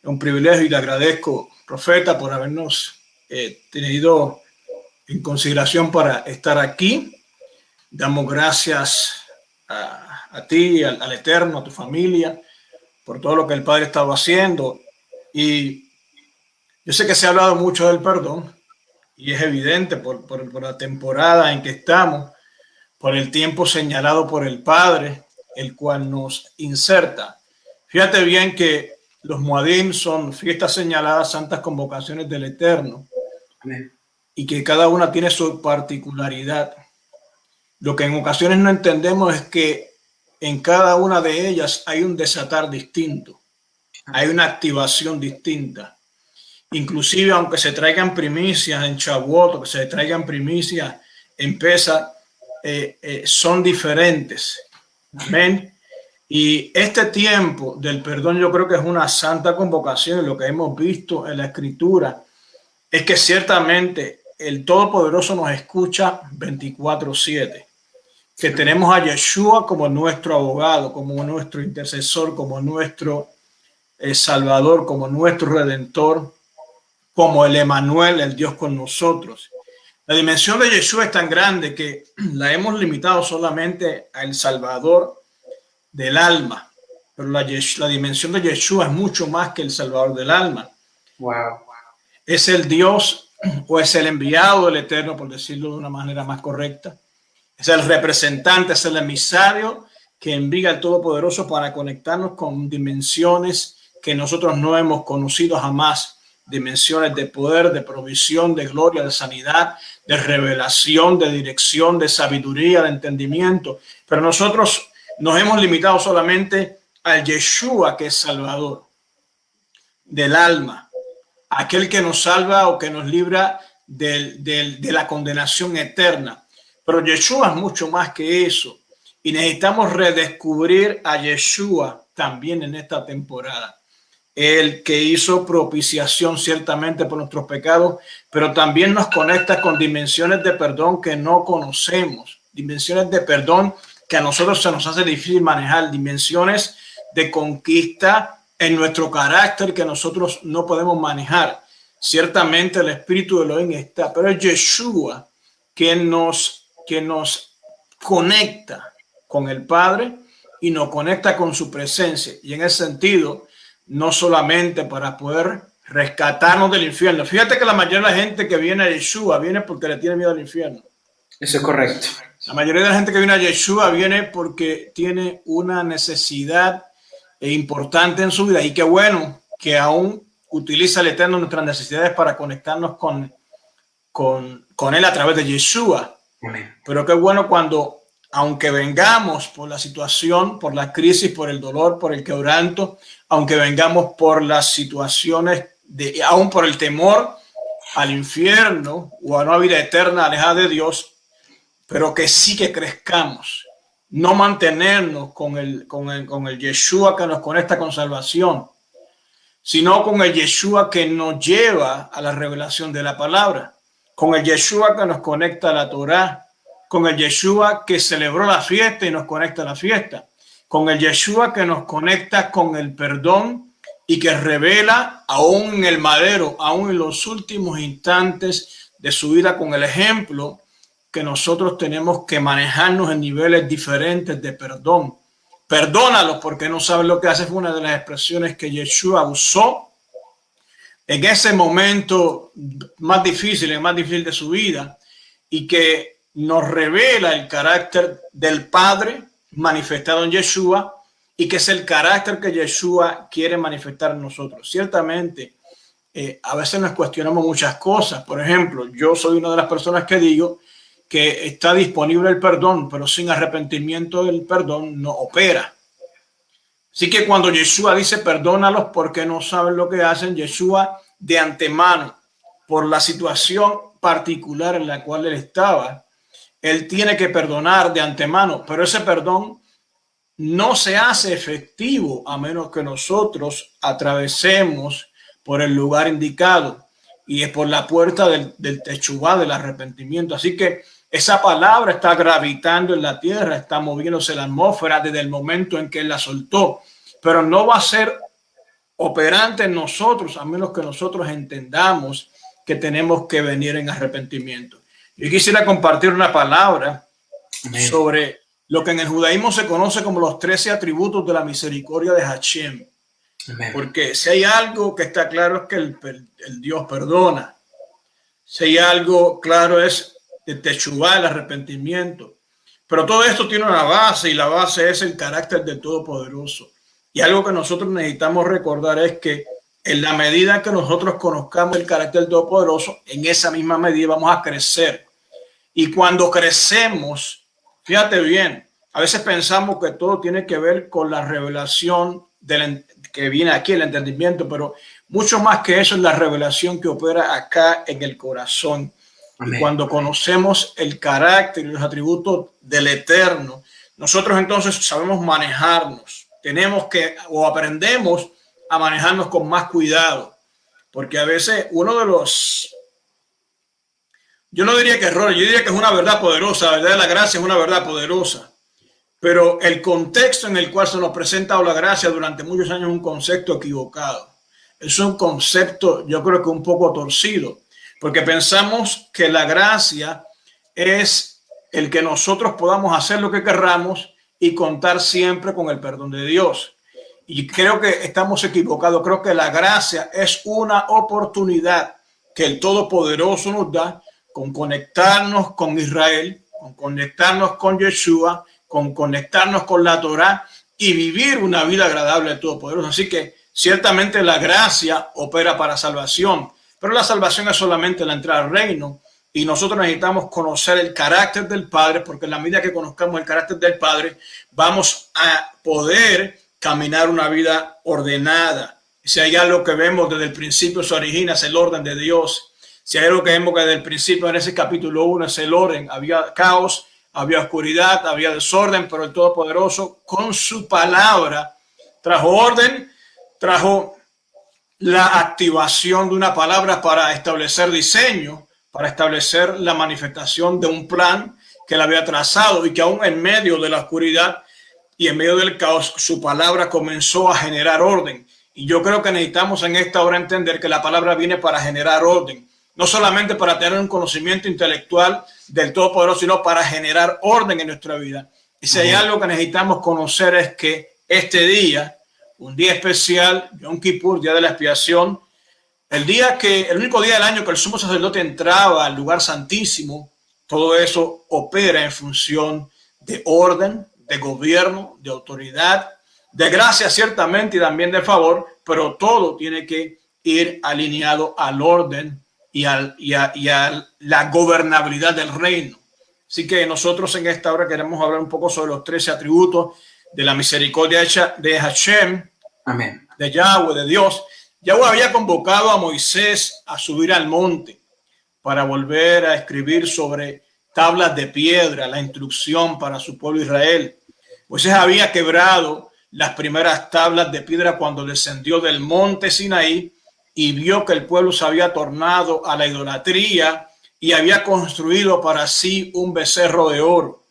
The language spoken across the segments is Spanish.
Es un privilegio y le agradezco, profeta, por habernos tenido en consideración para estar aquí. Damos gracias a ti, al Eterno, a tu familia, por todo lo que el Padre estaba haciendo. Y yo sé que se ha hablado mucho del perdón y es evidente por la temporada en que estamos, por el tiempo señalado por el Padre, el cual nos inserta. Fíjate bien que los Moadim son fiestas señaladas, santas convocaciones del Eterno. Amén. Y que cada una tiene su particularidad. Lo que en ocasiones no entendemos es que en cada una de ellas hay un desatar distinto, hay una activación distinta. Inclusive aunque se traigan primicias en Shavuot o que se traigan primicias en Pesach, son diferentes. Amén. Y este tiempo del perdón yo creo que es una santa convocación. Lo que hemos visto en la Escritura es que ciertamente el Todopoderoso nos escucha 24/7. Que tenemos a Yeshua como nuestro abogado, como nuestro intercesor, como nuestro Salvador, como nuestro Redentor, como el Emanuel, el Dios con nosotros. La dimensión de Yeshua es tan grande que la hemos limitado solamente al Salvador del alma, pero la dimensión de Yeshua es mucho más que el Salvador del alma. Wow. Es el Dios o es el enviado del Eterno, por decirlo de una manera más correcta. Es el representante, es el emisario que envía al Todopoderoso para conectarnos con dimensiones que nosotros no hemos conocido jamás. Dimensiones de poder, de provisión, de gloria, de sanidad, de revelación, de dirección, de sabiduría, de entendimiento. Pero nosotros nos hemos limitado solamente al Yeshua, que es Salvador del alma, aquel que nos salva o que nos libra de la condenación eterna. Pero Yeshua es mucho más que eso. Y necesitamos redescubrir a Yeshua también en esta temporada. El que hizo propiciación ciertamente por nuestros pecados, pero también nos conecta con dimensiones de perdón que no conocemos. Dimensiones de perdón que a nosotros se nos hace difícil manejar. Dimensiones de conquista en nuestro carácter que nosotros no podemos manejar. Ciertamente el Espíritu de Elohim está, pero es Yeshua que nos conecta con el Padre y nos conecta con su presencia. Y en ese sentido, no solamente para poder rescatarnos del infierno. Fíjate que la mayoría de la gente que viene a Yeshua viene porque le tiene miedo al infierno. Eso es correcto. La mayoría de la gente que viene a Yeshua viene porque tiene una necesidad importante en su vida. Y qué bueno que aún utiliza el Eterno nuestras necesidades para conectarnos con Él a través de Yeshua. Amén. Pero qué bueno cuando, aunque vengamos por la situación, por la crisis, por el dolor, por el quebranto, aunque vengamos por las situaciones, aún por el temor al infierno o a una vida eterna alejada de Dios, pero que sí que crezcamos, no mantenernos con el Yeshua que nos conecta con salvación, sino con el Yeshua que nos lleva a la revelación de la palabra, con el Yeshua que nos conecta a la Torá, con el Yeshua que celebró la fiesta y nos conecta a la fiesta, con el Yeshua que nos conecta con el perdón y que revela aún en el madero, aún en los últimos instantes de su vida, con el ejemplo que nosotros tenemos que manejarnos en niveles diferentes de perdón. Perdónalos porque no saben lo que hace. Fue una de las expresiones que Yeshua usó en ese momento más difícil de su vida y que nos revela el carácter del Padre manifestado en Yeshua y que es el carácter que Yeshua quiere manifestar en nosotros. Ciertamente, a veces nos cuestionamos muchas cosas. Por ejemplo, yo soy una de las personas que digo que está disponible el perdón, pero sin arrepentimiento el perdón no opera. Así que cuando Yeshua dice perdónalos porque no saben lo que hacen, Yeshua de antemano, por la situación particular en la cual él estaba, él tiene que perdonar de antemano, pero ese perdón no se hace efectivo a menos que nosotros atravesemos por el lugar indicado y es por la puerta del techubá, del arrepentimiento. Así que esa palabra está gravitando en la tierra, está moviéndose la atmósfera desde el momento en que él la soltó, pero no va a ser operante en nosotros, a menos que nosotros entendamos que tenemos que venir en arrepentimiento. Yo quisiera compartir una palabra Amén. sobre lo que en el judaísmo se conoce como los 13 atributos de la misericordia de Hashem. Amén. Porque si hay algo que está claro es que el Dios perdona. Si hay algo claro es el techubá, el arrepentimiento. Pero todo esto tiene una base y la base es el carácter del Todopoderoso. Y algo que nosotros necesitamos recordar es que en la medida que nosotros conozcamos el carácter del Todopoderoso, en esa misma medida vamos a crecer. Y cuando crecemos, fíjate bien, a veces pensamos que todo tiene que ver con la revelación que viene aquí, el entendimiento, pero mucho más que eso es la revelación que opera acá en el corazón. Amén. Y cuando conocemos el carácter y los atributos del Eterno, nosotros entonces sabemos manejarnos. Tenemos que, o aprendemos a manejarnos con más cuidado, porque a veces uno de los, yo no diría que error, yo diría que es una verdad poderosa, la verdad de la gracia es una verdad poderosa, pero el contexto en el cual se nos presenta la gracia durante muchos años es un concepto equivocado. Es un concepto, yo creo que un poco torcido, porque pensamos que la gracia es el que nosotros podamos hacer lo que querramos y contar siempre con el perdón de Dios. Y creo que estamos equivocados. Creo que la gracia es una oportunidad que el Todopoderoso nos da con conectarnos con Israel, con conectarnos con Yeshua, con conectarnos con la Torá y vivir una vida agradable al Todopoderoso. Así que ciertamente la gracia opera para salvación, pero la salvación es solamente la entrada al reino. Y nosotros necesitamos conocer el carácter del Padre, porque en la medida que conozcamos el carácter del Padre, vamos a poder caminar una vida ordenada. Si hay algo que vemos desde el principio se origina, es el orden de Dios. Si hay algo que vemos que desde el principio en ese capítulo 1 es el orden. Había caos, había oscuridad, había desorden, pero el Todopoderoso con su palabra trajo orden, trajo la activación de una palabra para establecer diseño, para establecer la manifestación de un plan que él había trazado y que aún en medio de la oscuridad y en medio del caos, su palabra comenzó a generar orden. Y yo creo que necesitamos en esta hora entender que la palabra viene para generar orden, no solamente para tener un conocimiento intelectual del Todopoderoso, sino para generar orden en nuestra vida. Y si hay algo que necesitamos conocer es que este día, un día especial, Yom Kippur, día de la expiación, el único día del año que el sumo sacerdote entraba al lugar santísimo, todo eso opera en función de orden, de gobierno, de autoridad, de gracia ciertamente y también de favor, pero todo tiene que ir alineado al orden y a la gobernabilidad del reino. Así que nosotros en esta hora queremos hablar un poco sobre los 13 atributos de la misericordia de Hashem, Amén. de Yahweh, de Dios. Yahweh había convocado a Moisés a subir al monte para volver a escribir sobre tablas de piedra la instrucción para su pueblo Israel. Moisés había quebrado las primeras tablas de piedra cuando descendió del monte Sinaí y vio que el pueblo se había tornado a la idolatría y había construido para sí un becerro de oro.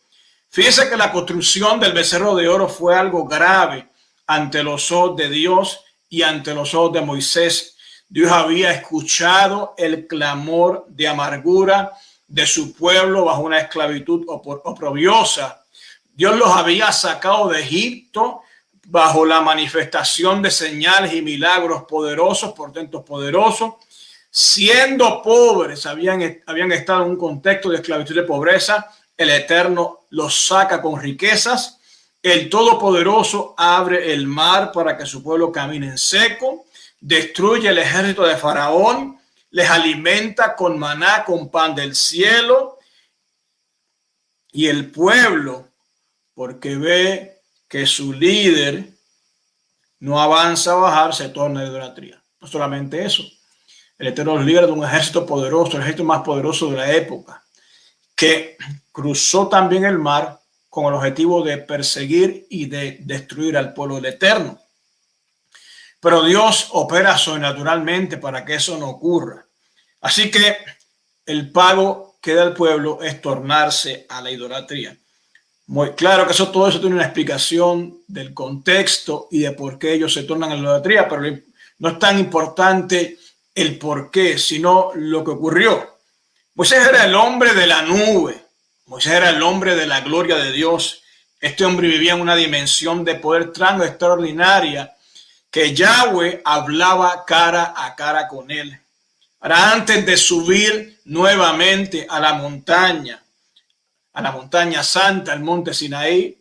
Fíjese que la construcción del becerro de oro fue algo grave ante los ojos de Dios y ante los ojos de Moisés. Dios había escuchado el clamor de amargura de su pueblo bajo una esclavitud oprobiosa. Dios los había sacado de Egipto bajo la manifestación de señales y milagros poderosos, portentos poderosos. Siendo pobres, habían estado en un contexto de esclavitud y de pobreza. El Eterno los saca con riquezas. El Todopoderoso abre el mar para que su pueblo camine en seco, destruye el ejército de Faraón, les alimenta con maná, con pan del cielo, y el pueblo, porque ve que su líder no avanza a bajar, se torna de idolatría. No solamente eso, el Eterno los libra de un ejército poderoso, el ejército más poderoso de la época, que cruzó también el mar con el objetivo de perseguir y de destruir al pueblo del Eterno. Pero Dios opera sobrenaturalmente para que eso no ocurra. Así que el pago que da el pueblo es tornarse a la idolatría. Muy claro que todo eso tiene una explicación del contexto y de por qué ellos se tornan a la idolatría, pero No es tan importante el por qué, sino lo que ocurrió. Moisés era el hombre de la nube. Moisés era el hombre de la gloria de Dios. Este hombre vivía en una dimensión de poder tan extraordinaria que Yahweh hablaba cara a cara con él. Ahora, antes de subir nuevamente a la montaña santa, al monte Sinaí,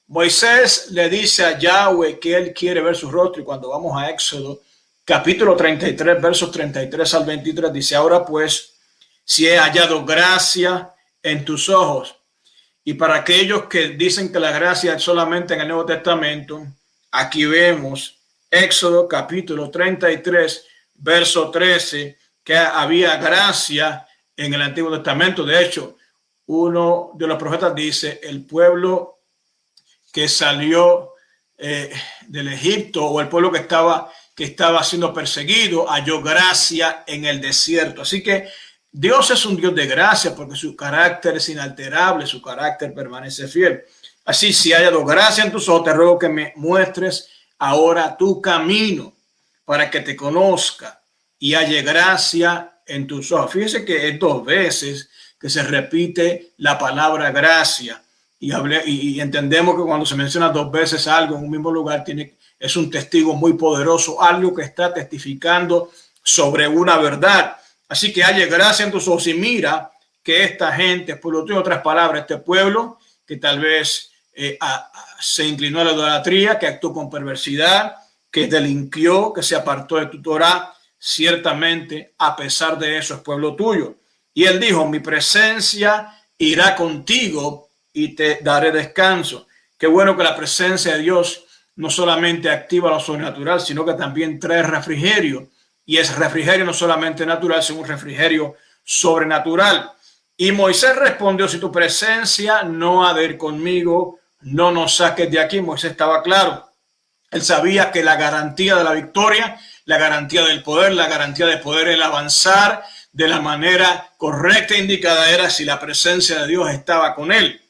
Moisés le dice a Yahweh que él quiere ver su rostro. Y cuando vamos a Éxodo, capítulo 33, versos 33 al 23, dice: ahora pues, si he hallado gracia en tus ojos. Y para aquellos que dicen que la gracia es solamente en el Nuevo Testamento, aquí vemos Éxodo capítulo 33, verso 13, que había gracia en el Antiguo Testamento. De hecho, uno de los profetas dice: el pueblo que salió del Egipto, o el pueblo que estaba siendo perseguido, halló gracia en el desierto. Así que Dios es un Dios de gracia, porque su carácter es inalterable, su carácter permanece fiel. Así, si hay hallado gracia en tus ojos, te ruego que me muestres ahora tu camino, para que te conozca y halle gracia en tus ojos. Fíjese que es 2 veces que se repite la palabra gracia. Y entendemos que cuando se menciona 2 veces algo en un mismo lugar, es un testigo muy poderoso, algo que está testificando sobre una verdad. Así que halle gracia en tus ojos y mira que esta gente, por lo tuyo, otras palabras, este pueblo que tal vez se inclinó a la idolatría, que actuó con perversidad, que delinquió, que se apartó de tu Torah, ciertamente a pesar de eso es pueblo tuyo. Y él dijo: mi presencia irá contigo y te daré descanso. Qué bueno que la presencia de Dios no solamente activa lo sobrenatural, sino que también trae refrigerio. Y es refrigerio no solamente natural, sino un refrigerio sobrenatural. Y Moisés respondió: si tu presencia no ha de ir conmigo, no nos saques de aquí. Moisés estaba claro. Él sabía que la garantía de la victoria, la garantía del poder, la garantía de poder el avanzar de la manera correcta e indicada era si la presencia de Dios estaba con él.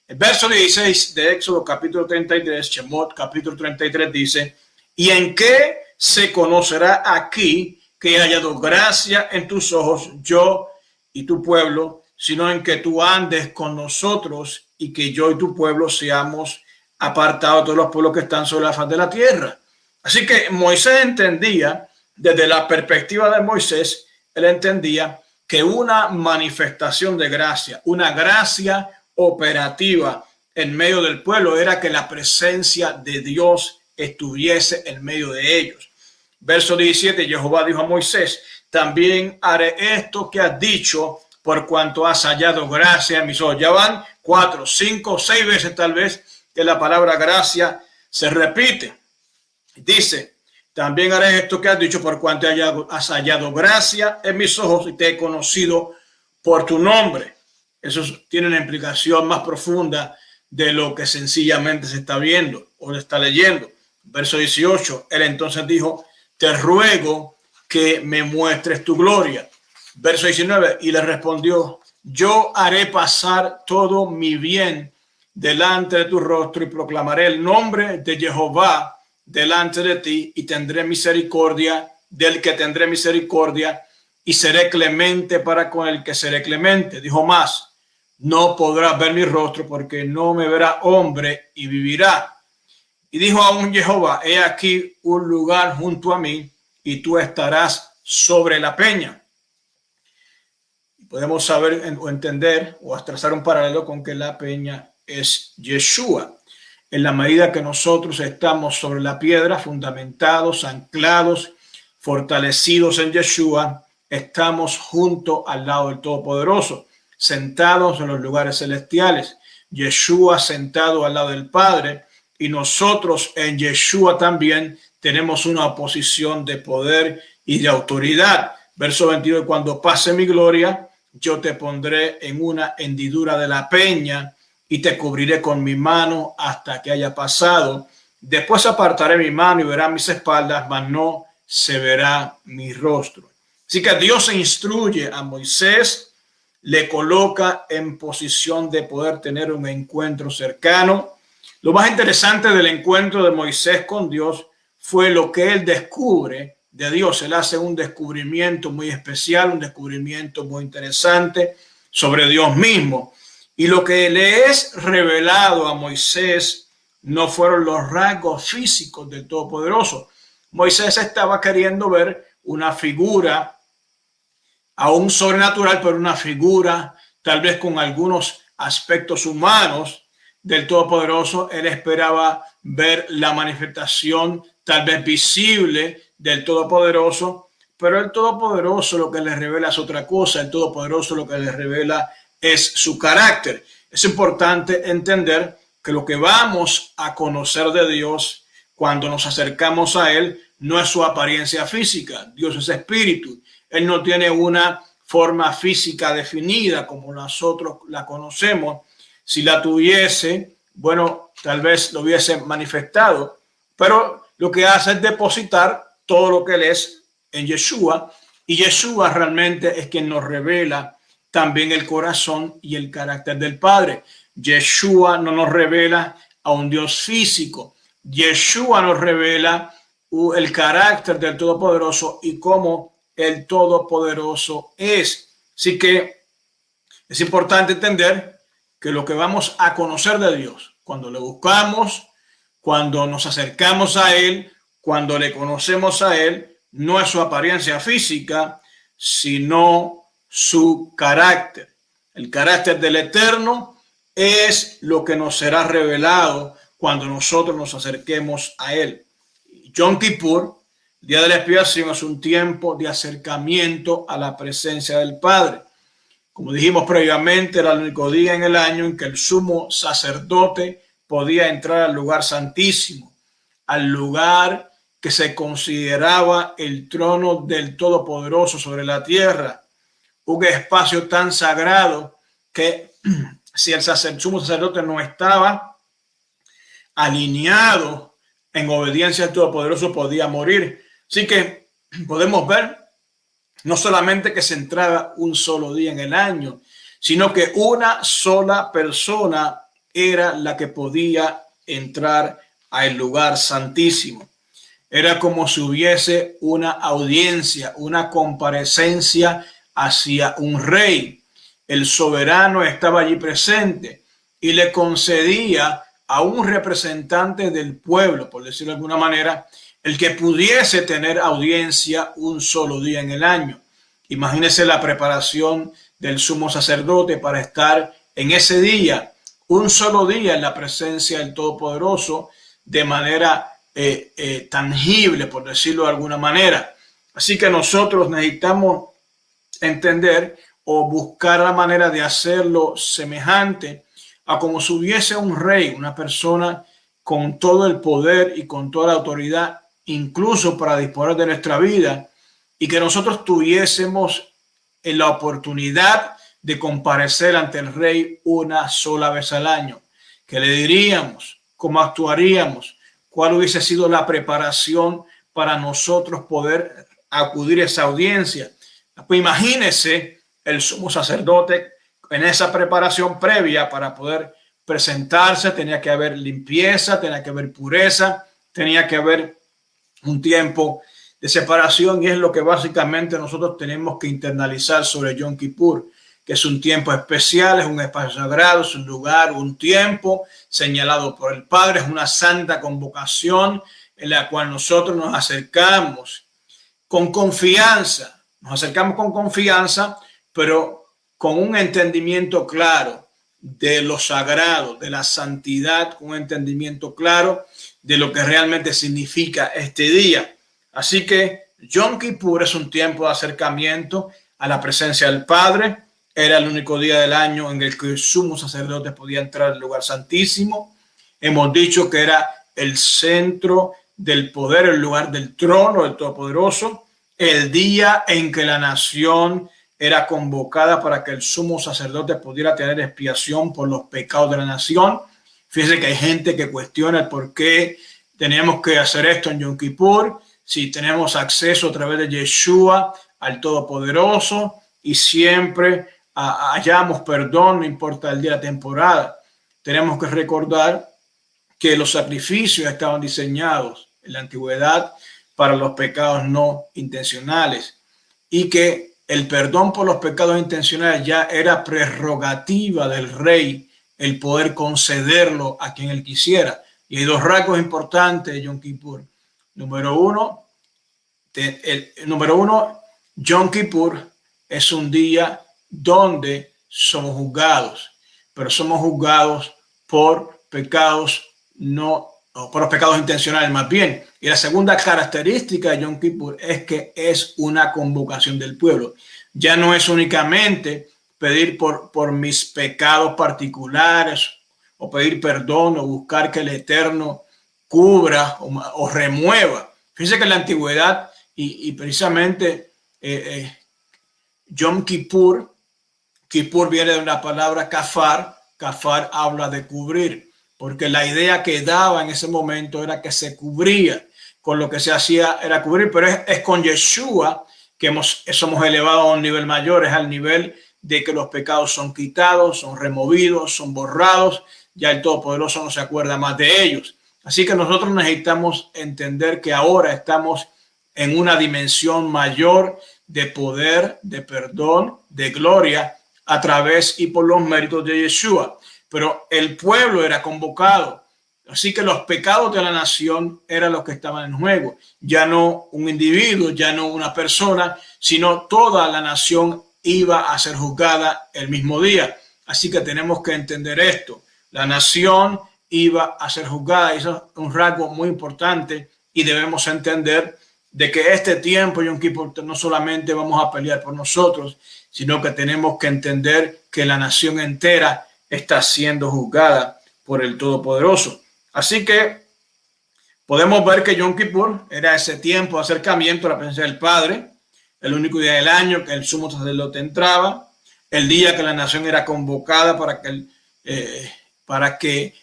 El verso 16 de Éxodo capítulo 33, Shemot capítulo 33 dice: ¿y en qué se conocerá aquí que he hallado gracia en tus ojos, yo y tu pueblo, sino en que tú andes con nosotros y que yo y tu pueblo seamos apartados de todos los pueblos que están sobre la faz de la tierra? Así que Moisés entendía, desde la perspectiva de Moisés, él entendía que una manifestación de gracia, una gracia operativa en medio del pueblo, era que la presencia de Dios estuviese en medio de ellos. Verso 17, Jehová dijo a Moisés: también haré esto que has dicho, por cuanto has hallado gracia en mis ojos. Ya van 4, 5, 6 veces tal vez que la palabra gracia se repite. Dice: también haré esto que has dicho, por cuanto has hallado gracia en mis ojos y te he conocido por tu nombre. Eso tiene una implicación más profunda de lo que sencillamente se está viendo o se está leyendo. Verso 18, él entonces dijo: te ruego que me muestres tu gloria. Verso 19, y le respondió: yo haré pasar todo mi bien delante de tu rostro y proclamaré el nombre de Jehová delante de ti, y tendré misericordia del que tendré misericordia, y seré clemente para con el que seré clemente. Dijo más: no podrás ver mi rostro, porque no me verá hombre y vivirá. Y dijo aún Jehová: he aquí un lugar junto a mí, y tú estarás sobre la peña. Podemos saber o entender o trazar un paralelo con que la peña es Yeshua. En la medida que nosotros estamos sobre la piedra, fundamentados, anclados, fortalecidos en Yeshua, estamos junto al lado del Todopoderoso, sentados en los lugares celestiales. Yeshua sentado al lado del Padre, y nosotros en Yeshua también tenemos una posición de poder y de autoridad. Verso 22, cuando pase mi gloria, yo te pondré en una hendidura de la peña y te cubriré con mi mano hasta que haya pasado. Después apartaré mi mano y verá mis espaldas, mas no se verá mi rostro. Así que Dios instruye a Moisés, le coloca en posición de poder tener un encuentro cercano. Lo más interesante del encuentro de Moisés con Dios fue lo que él descubre de Dios. Él hace un descubrimiento muy especial, un descubrimiento muy interesante sobre Dios mismo. Y lo que le es revelado a Moisés no fueron los rasgos físicos del Todopoderoso. Moisés estaba queriendo ver una figura aún sobrenatural, pero una figura tal vez con algunos aspectos humanos del Todopoderoso. Él esperaba ver la manifestación tal vez visible del Todopoderoso, pero el Todopoderoso lo que le revela es otra cosa. El Todopoderoso lo que le revela es su carácter. Es importante entender que lo que vamos a conocer de Dios cuando nos acercamos a Él no es su apariencia física. Dios es espíritu. Él no tiene una forma física definida como nosotros la conocemos. Si la tuviese, bueno, tal vez lo hubiese manifestado, pero lo que hace es depositar todo lo que Él es en Yeshua, y Yeshua realmente es quien nos revela también el corazón y el carácter del Padre. Yeshua no nos revela a un Dios físico. Yeshua nos revela el carácter del Todopoderoso y cómo el Todopoderoso es. Así que es importante entender que lo que vamos a conocer de Dios, cuando le buscamos, cuando nos acercamos a Él, cuando le conocemos a Él, no es su apariencia física, sino su carácter. El carácter del Eterno es lo que nos será revelado cuando nosotros nos acerquemos a Él. Yom Kippur, el día de la expiación, es un tiempo de acercamiento a la presencia del Padre. Como dijimos previamente, era el único día en el año en que el sumo sacerdote podía entrar al lugar santísimo, al lugar que se consideraba el trono del Todopoderoso sobre la tierra. Un espacio tan sagrado que si el sumo sacerdote no estaba alineado en obediencia al Todopoderoso, podía morir. Así que podemos ver no solamente que se entraba un solo día en el año, sino que una sola persona era la que podía entrar al lugar santísimo. Era como si hubiese una audiencia, una comparecencia hacia un rey. El soberano estaba allí presente y le concedía a un representante del pueblo, por decirlo de alguna manera, el que pudiese tener audiencia un solo día en el año. Imagínese la preparación del sumo sacerdote para estar en ese día, un solo día en la presencia del Todopoderoso, de manera tangible, por decirlo de alguna manera. Así que nosotros necesitamos entender o buscar la manera de hacerlo semejante a como si hubiese un rey, una persona con todo el poder y con toda la autoridad, incluso para disponer de nuestra vida, y que nosotros tuviésemos la oportunidad de comparecer ante el rey una sola vez al año. ¿Qué le diríamos? ¿Cómo actuaríamos? ¿Cuál hubiese sido la preparación para nosotros poder acudir a esa audiencia? Pues imagínese el sumo sacerdote en esa preparación previa para poder presentarse. Tenía que haber limpieza, tenía que haber pureza, tenía que haber un tiempo de separación, y es lo que básicamente nosotros tenemos que internalizar sobre Yom Kippur, que es un tiempo especial, es un espacio sagrado, es un lugar, un tiempo señalado por el Padre, es una santa convocación en la cual nosotros nos acercamos con confianza, pero con un entendimiento claro de lo sagrado, de la santidad, con un entendimiento claro de lo que realmente significa este día. Así que Yom Kippur es un tiempo de acercamiento a la presencia del Padre. Era el único día del año en el que el sumo sacerdote podía entrar al lugar santísimo. Hemos dicho que era el centro del poder, el lugar del trono del Todopoderoso, el día en que la nación era convocada para que el sumo sacerdote pudiera tener expiación por los pecados de la nación. Fíjense que hay gente que cuestiona el por qué teníamos que hacer esto en Yom Kippur, si tenemos acceso a través de Yeshua al Todopoderoso y siempre hallamos perdón, no importa el día de la temporada. Tenemos que recordar que los sacrificios estaban diseñados en la antigüedad para los pecados no intencionales y que el perdón por los pecados intencionales ya era prerrogativa del rey el poder concederlo a quien él quisiera. Y hay dos rasgos importantes de Yom Kippur. Número uno, Yom Kippur es un día donde somos juzgados, pero somos juzgados por pecados no, o por los pecados intencionales más bien. Y la segunda característica de Yom Kippur es que es una convocación del pueblo. Ya no es únicamente pedir por mis pecados particulares o pedir perdón o buscar que el Eterno cubra o remueva. Fíjense que en la antigüedad y precisamente Yom Kippur, Kippur viene de una palabra kafar. Kafar habla de cubrir, porque la idea que daba en ese momento era que se cubría, con lo que se hacía era cubrir, pero es con Yeshua que somos elevados a un nivel mayor, es al nivel de que los pecados son quitados, son removidos, son borrados, ya el Todopoderoso no se acuerda más de ellos. Así que nosotros necesitamos entender que ahora estamos en una dimensión mayor de poder, de perdón, de gloria, a través y por los méritos de Yeshua. Pero el pueblo era convocado. Así que los pecados de la nación eran los que estaban en juego. Ya no un individuo, ya no una persona, sino toda la nación iba a ser juzgada el mismo día. Así que tenemos que entender esto. La nación iba a ser juzgada. Y eso es un rasgo muy importante y debemos entender de que este tiempo, Yom Kippur, no solamente vamos a pelear por nosotros, sino que tenemos que entender que la nación entera está siendo juzgada por el Todopoderoso. Así que podemos ver que Yom Kippur era ese tiempo de acercamiento a la presencia del Padre, el único día del año que el sumo sacerdote entraba, el día que la nación era convocada para que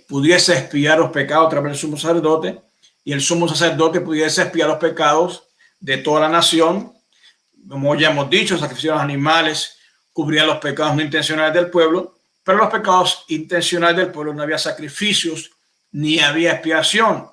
pudiese expiar los pecados a través del sumo sacerdote, y el sumo sacerdote pudiese expiar los pecados de toda la nación. Como ya hemos dicho, el sacrificio de los animales cubría los pecados no intencionales del pueblo, pero los pecados intencionales del pueblo no había sacrificios ni había expiación.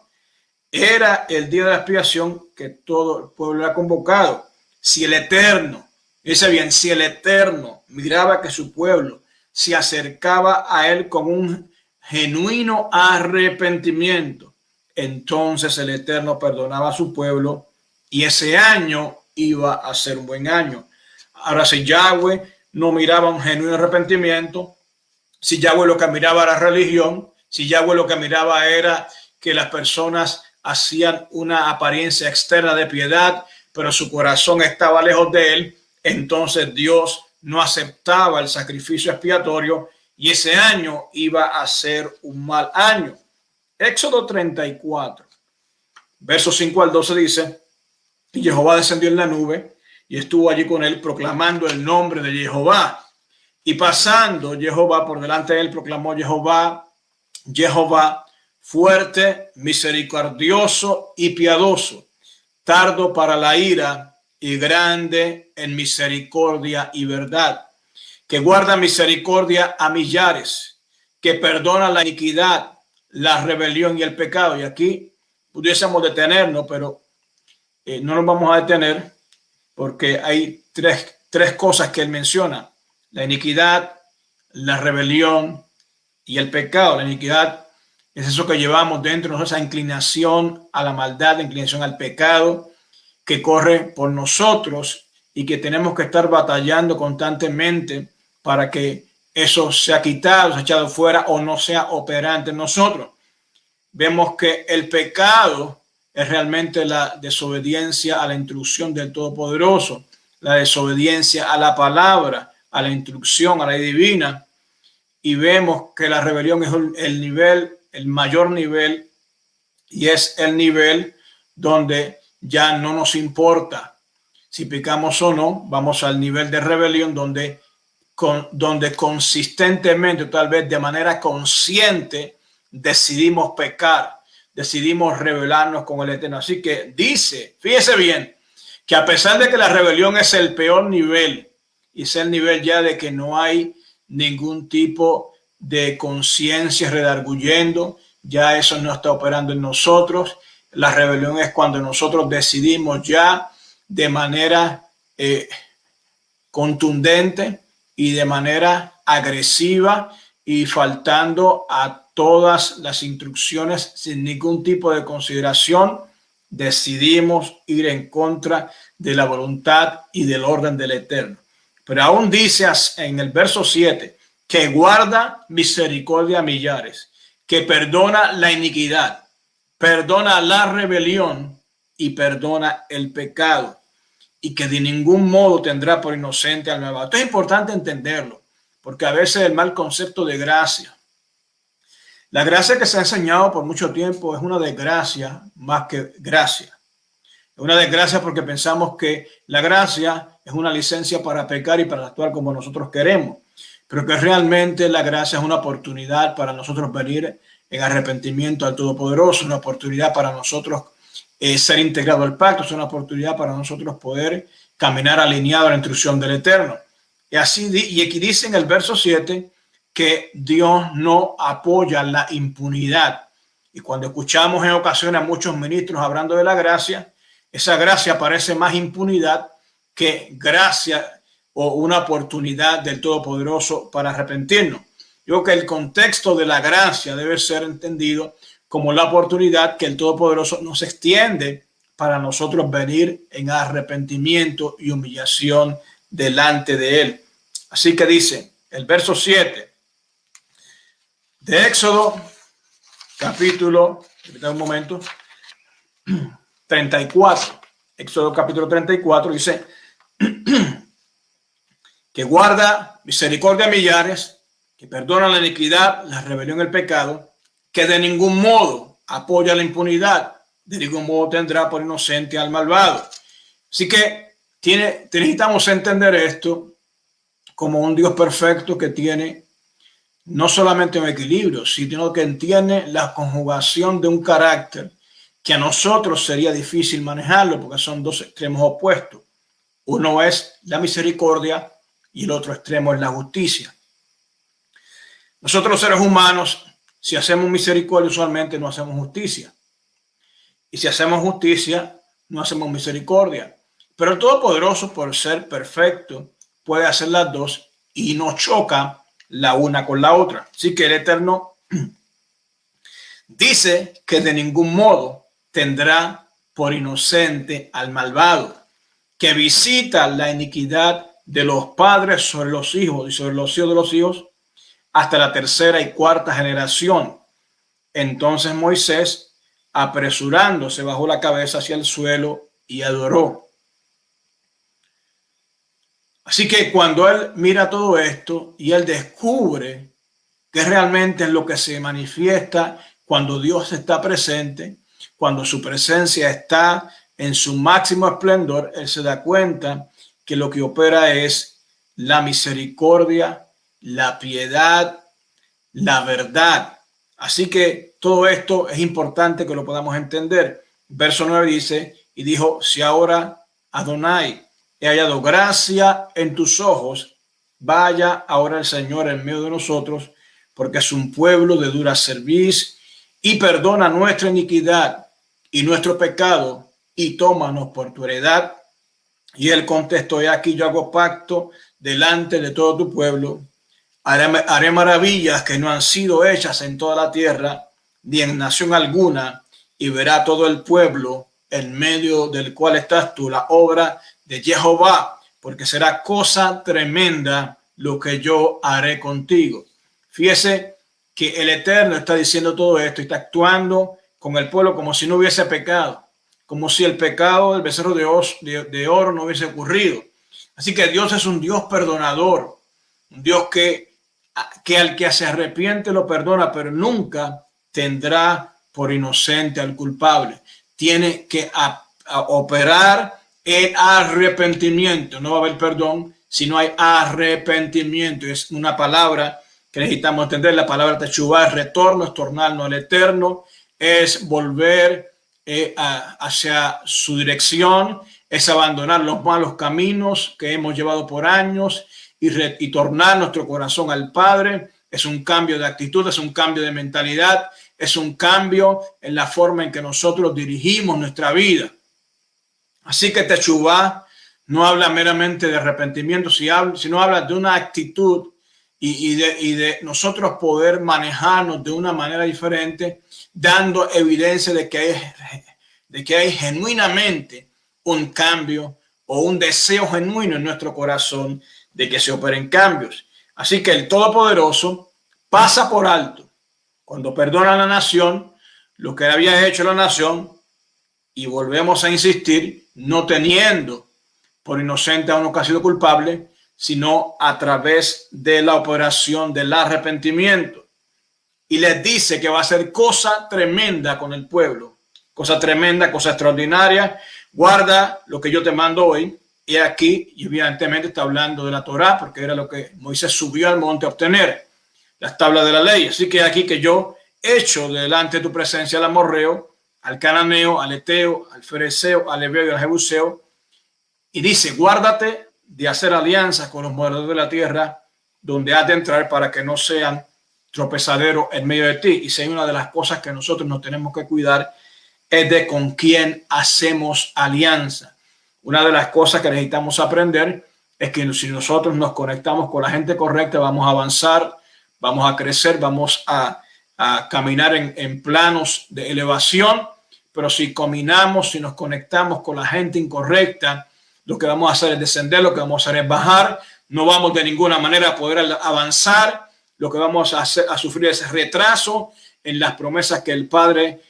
Era el día de la expiación que todo el pueblo era convocado. Si el Eterno, dice bien, si el Eterno miraba que su pueblo se acercaba a él con un genuino arrepentimiento, entonces el Eterno perdonaba a su pueblo y ese año iba a ser un buen año. Ahora, si Yahweh no miraba un genuino arrepentimiento, si Yahweh lo que miraba era religión, si Yahweh lo que miraba era que las personas hacían una apariencia externa de piedad, pero su corazón estaba lejos de él, entonces Dios no aceptaba el sacrificio expiatorio y ese año iba a ser un mal año. Éxodo 34, versos 5 al 12 dice: y Jehová descendió en la nube y estuvo allí con él proclamando el nombre de Jehová. Y pasando Jehová por delante de él, proclamó Jehová, Jehová, fuerte, misericordioso y piadoso, tardo para la ira y grande en misericordia y verdad, que guarda misericordia a millares, que perdona la iniquidad, la rebelión y el pecado. Y aquí pudiésemos detenernos, pero no nos vamos a detener porque hay tres cosas que él menciona: la iniquidad, la rebelión y el pecado. La iniquidad es eso que llevamos dentro de nosotros, esa inclinación a la maldad, la inclinación al pecado que corre por nosotros y que tenemos que estar batallando constantemente para que eso sea quitado, sea echado fuera o no sea operante en nosotros. Vemos que el pecado es realmente la desobediencia a la instrucción del Todopoderoso, la desobediencia a la palabra, a la instrucción, a la ley divina. Y vemos que la rebelión es el nivel, el mayor nivel, y es el nivel donde ya no nos importa si pecamos o no. Vamos al nivel de rebelión donde consistentemente, tal vez de manera consciente, decidimos pecar, decidimos rebelarnos con el Eterno. Así que dice, fíjese bien, que a pesar de que la rebelión es el peor nivel, y es el nivel ya de que no hay ningún tipo de conciencia redarguyendo, ya eso no está operando en nosotros. La rebelión es cuando nosotros decidimos ya de manera contundente y de manera agresiva y faltando a todas las instrucciones sin ningún tipo de consideración, decidimos ir en contra de la voluntad y del orden del Eterno. Pero aún dice en el verso 7 que guarda misericordia a millares, que perdona la iniquidad, perdona la rebelión y perdona el pecado, y que de ningún modo tendrá por inocente al malvado. Esto es importante entenderlo, porque a veces el mal concepto de gracia, la gracia que se ha enseñado por mucho tiempo es una desgracia más que gracia. Es una desgracia porque pensamos que la gracia es una licencia para pecar y para actuar como nosotros queremos, pero que realmente la gracia es una oportunidad para nosotros venir en arrepentimiento al Todopoderoso, una oportunidad para nosotros ser integrado al pacto, es una oportunidad para nosotros poder caminar alineado a la instrucción del Eterno. Y aquí dice en el verso 7 que Dios no apoya la impunidad. Y cuando escuchamos en ocasiones a muchos ministros hablando de la gracia, esa gracia parece más impunidad que gracia o una oportunidad del Todopoderoso para arrepentirnos. Yo creo que el contexto de la gracia debe ser entendido como la oportunidad que el Todopoderoso nos extiende para nosotros venir en arrepentimiento y humillación delante de Él. Así que dice el verso 7 de Éxodo, capítulo, un momento, 34. Éxodo capítulo 34 dice que guarda misericordia a millares, que perdona la iniquidad, la rebelión y el pecado, que de ningún modo apoya la impunidad, de ningún modo tendrá por inocente al malvado. Así que necesitamos entender esto como un Dios perfecto que tiene no solamente un equilibrio, sino que tiene la conjugación de un carácter que a nosotros sería difícil manejarlo porque son dos extremos opuestos. Uno es la misericordia y el otro extremo es la justicia. Nosotros los seres humanos, si hacemos misericordia, usualmente no hacemos justicia. Y si hacemos justicia, no hacemos misericordia. Pero el Todopoderoso, por ser perfecto, puede hacer las dos y no choca la una con la otra. Así que el Eterno dice que de ningún modo tendrá por inocente al malvado, que visita la iniquidad de los padres sobre los hijos y sobre los hijos de los hijos hasta la tercera y cuarta generación. Entonces Moisés, apresurándose, bajó la cabeza hacia el suelo y adoró. Así que cuando él mira todo esto y él descubre que realmente es lo que se manifiesta cuando Dios está presente, cuando su presencia está en su máximo esplendor, él se da cuenta que lo que opera es la misericordia, la piedad, la verdad. Así que todo esto es importante que lo podamos entender. Verso 9 dice, y dijo, si ahora Adonai he hallado gracia en tus ojos, vaya ahora el Señor en medio de nosotros, porque es un pueblo de dura cerviz y perdona nuestra iniquidad y nuestro pecado y tómanos por tu heredad. Y él contestó, he aquí yo hago pacto delante de todo tu pueblo, haré maravillas que no han sido hechas en toda la tierra, ni en nación alguna, y verá todo el pueblo en medio del cual estás tú la obra de Jehová, porque será cosa tremenda lo que yo haré contigo. Fíjese que el Eterno está diciendo todo esto y está actuando con el pueblo como si no hubiese pecado, como si el pecado del becerro de oro no hubiese ocurrido. Así que Dios es un Dios perdonador, un Dios que al que se arrepiente lo perdona, pero nunca tendrá por inocente al culpable. Tiene que operar el arrepentimiento. No va a haber perdón si no hay arrepentimiento. Es una palabra que necesitamos entender. La palabra teshuvá es retorno, es tornarnos al Eterno, es volver hacia su dirección, es abandonar los malos caminos que hemos llevado por años y tornar nuestro corazón al Padre. Es un cambio de actitud, es un cambio de mentalidad, es un cambio en la forma en que nosotros dirigimos nuestra vida. Así que Teshuvá no habla meramente de arrepentimiento, sino habla de una actitud y de nosotros poder manejarnos de una manera diferente, dando evidencia de que hay genuinamente un cambio o un deseo genuino en nuestro corazón de que se operen cambios. Así que el Todopoderoso pasa por alto cuando perdona a la nación lo que había hecho la nación, y volvemos a insistir, no teniendo por inocente a uno que ha sido culpable, sino a través de la operación del arrepentimiento. Y les dice que va a hacer cosa tremenda con el pueblo, cosa tremenda, cosa extraordinaria. Guarda lo que yo te mando hoy. Y aquí, y evidentemente está hablando de la Torá, porque era lo que Moisés subió al monte a obtener, las tablas de la ley. Así que aquí que yo echo delante de tu presencia al amorreo, al cananeo, al eteo, al fereceo, al heveo y al jebuseo. Y dice, guárdate de hacer alianzas con los moradores de la tierra donde has de entrar, para que no sean tropezaderos en medio de ti. Y si hay una de las cosas que nosotros nos tenemos que cuidar, es de con quién hacemos alianza. Una de las cosas que necesitamos aprender es que si nosotros nos conectamos con la gente correcta, vamos a avanzar, vamos a crecer, vamos a caminar en planos de elevación. Pero si combinamos, si nos conectamos con la gente incorrecta, lo que vamos a hacer es descender, lo que vamos a hacer es bajar, no vamos de ninguna manera a poder avanzar, lo que vamos a hacer, a sufrir es retraso en las promesas que el Padre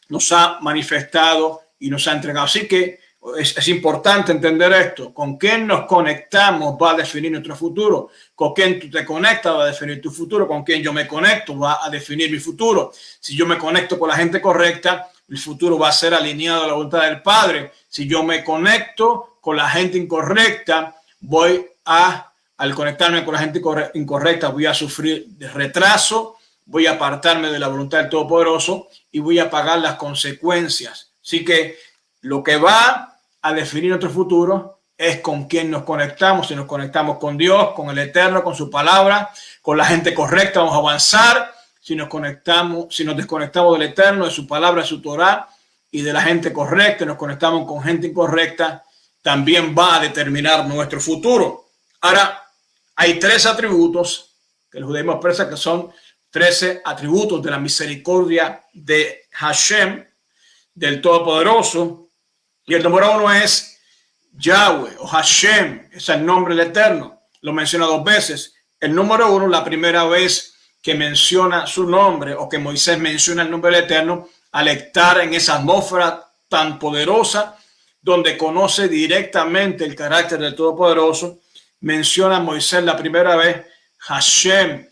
nos ha manifestado y nos ha entregado. Así que es importante entender esto. Con quién nos conectamos va a definir nuestro futuro. Con quién tú te conectas va a definir tu futuro. Con quién yo me conecto va a definir mi futuro. Si yo me conecto con la gente correcta, el futuro va a ser alineado a la voluntad del Padre. Si yo me conecto con la gente incorrecta, al conectarme con la gente incorrecta, voy a sufrir de retraso, voy a apartarme de la voluntad del Todopoderoso y voy a pagar las consecuencias. Así que lo que va a definir nuestro futuro es con quién nos conectamos. Si nos conectamos con Dios, con el Eterno, con su palabra, con la gente correcta, vamos a avanzar. Si nos desconectamos del Eterno, de su palabra, de su Torá y de la gente correcta, nos conectamos con gente incorrecta, también va a determinar nuestro futuro. Ahora, hay 3 atributos que el judaísmo expresa, que son 13 atributos de la misericordia de Hashem, del Todopoderoso. Y el número 1 es Yahweh o Hashem, es el nombre del Eterno. Lo menciona 2 veces. El número 1, la primera vez que menciona su nombre, o que Moisés menciona el nombre del Eterno, al estar en esa atmósfera tan poderosa, donde conoce directamente el carácter del Todopoderoso, menciona a Moisés la primera vez Hashem.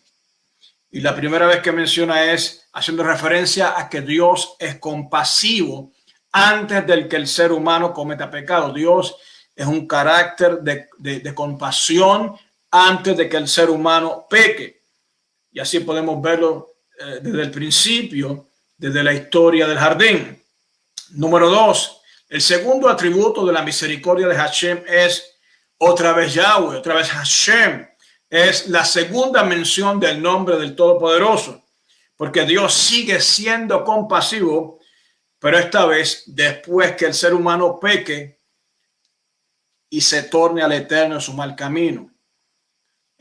Y la primera vez que menciona es haciendo referencia a que Dios es compasivo antes del que el ser humano cometa pecado. Dios es un carácter de compasión antes de que el ser humano peque. Y así podemos verlo desde el principio, desde la historia del jardín. Número 2, el segundo atributo de la misericordia de Hashem es otra vez Yahweh, otra vez Hashem. Es la segunda mención del nombre del Todopoderoso, porque Dios sigue siendo compasivo, pero esta vez después que el ser humano peque y se torne al Eterno en su mal camino.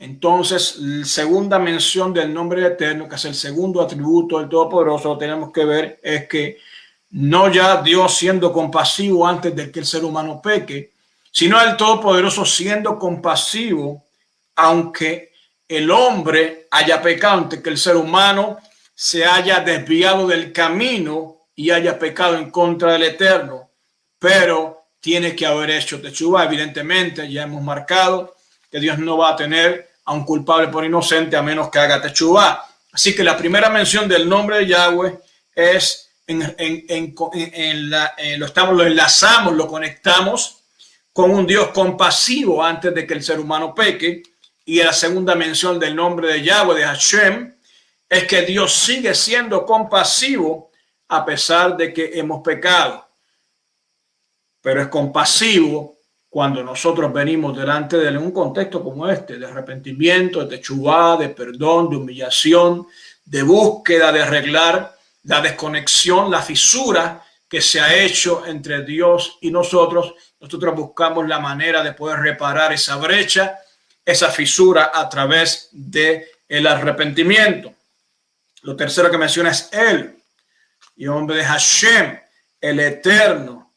Entonces, la segunda mención del nombre Eterno, que es el segundo atributo del Todopoderoso, lo tenemos que ver, es que no ya Dios siendo compasivo antes de que el ser humano peque, sino el Todopoderoso siendo compasivo aunque el hombre haya pecado, antes que el ser humano se haya desviado del camino y haya pecado en contra del Eterno. Pero tiene que haber hecho teshuvá. Evidentemente, ya hemos marcado que Dios no va a tener a un culpable por inocente a menos que haga teshuvá. Así que la primera mención del nombre de Yahweh es lo enlazamos, lo conectamos con un Dios compasivo antes de que el ser humano peque. Y la segunda mención del nombre de Yahweh, de Hashem, es que Dios sigue siendo compasivo a pesar de que hemos pecado. Pero es compasivo cuando nosotros venimos delante de él en un contexto como este, de arrepentimiento, de teshuvá, de perdón, de humillación, de búsqueda de arreglar la desconexión, la fisura que se ha hecho entre Dios y nosotros. Nosotros buscamos la manera de poder reparar esa brecha, esa fisura a través de el arrepentimiento. Lo tercero que menciona es Él, y hombre de Hashem, el Eterno,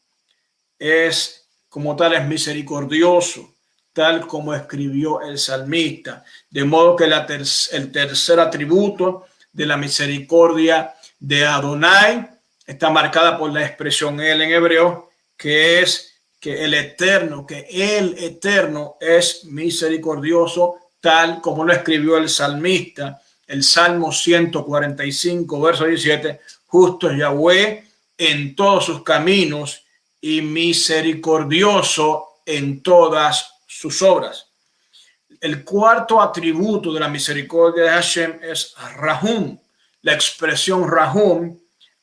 es como tal, es misericordioso, tal como escribió el salmista. De modo que el tercer atributo de la misericordia de Adonai está marcada por la expresión Él en hebreo, que es que el Eterno es misericordioso, tal como lo escribió el salmista. El Salmo 145, verso 17, justo es Yahweh en todos sus caminos y misericordioso en todas sus obras. El cuarto atributo de la misericordia de Hashem es Rahum. La expresión Rahum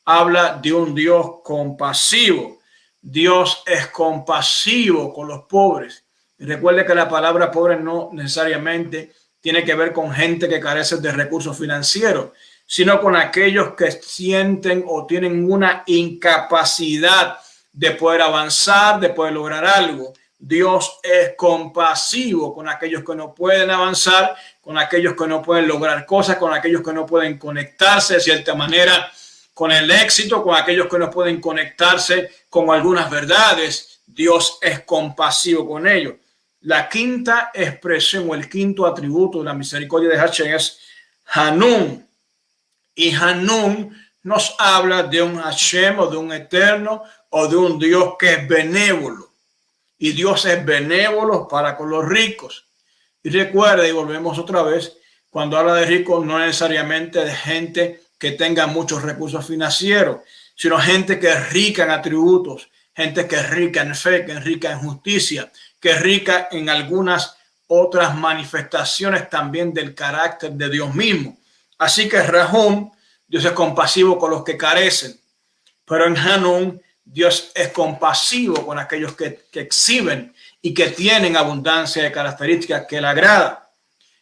habla de un Dios compasivo. Dios es compasivo con los pobres. Y recuerde que la palabra pobre no necesariamente tiene que ver con gente que carece de recursos financieros, sino con aquellos que sienten o tienen una incapacidad de poder avanzar, de poder lograr algo. Dios es compasivo con aquellos que no pueden avanzar, con aquellos que no pueden lograr cosas, con aquellos que no pueden conectarse de cierta manera con el éxito, con aquellos que no pueden conectarse con algunas verdades. Dios es compasivo con ellos. La quinta expresión o el quinto atributo de la misericordia de Hashem es Hanun. Y Hanun nos habla de un Hashem o de un eterno o de un Dios que es benévolo. Y Dios es benévolo para con los ricos. Y recuerda, y volvemos otra vez, cuando habla de ricos no necesariamente de gente que tenga muchos recursos financieros, sino gente que es rica en atributos, gente que es rica en fe, que es rica en justicia, que es rica en algunas otras manifestaciones también del carácter de Dios mismo. Así que Rahum, Dios es compasivo con los que carecen, pero en Hanun, Dios es compasivo con aquellos que exhiben y que tienen abundancia de características que le agrada.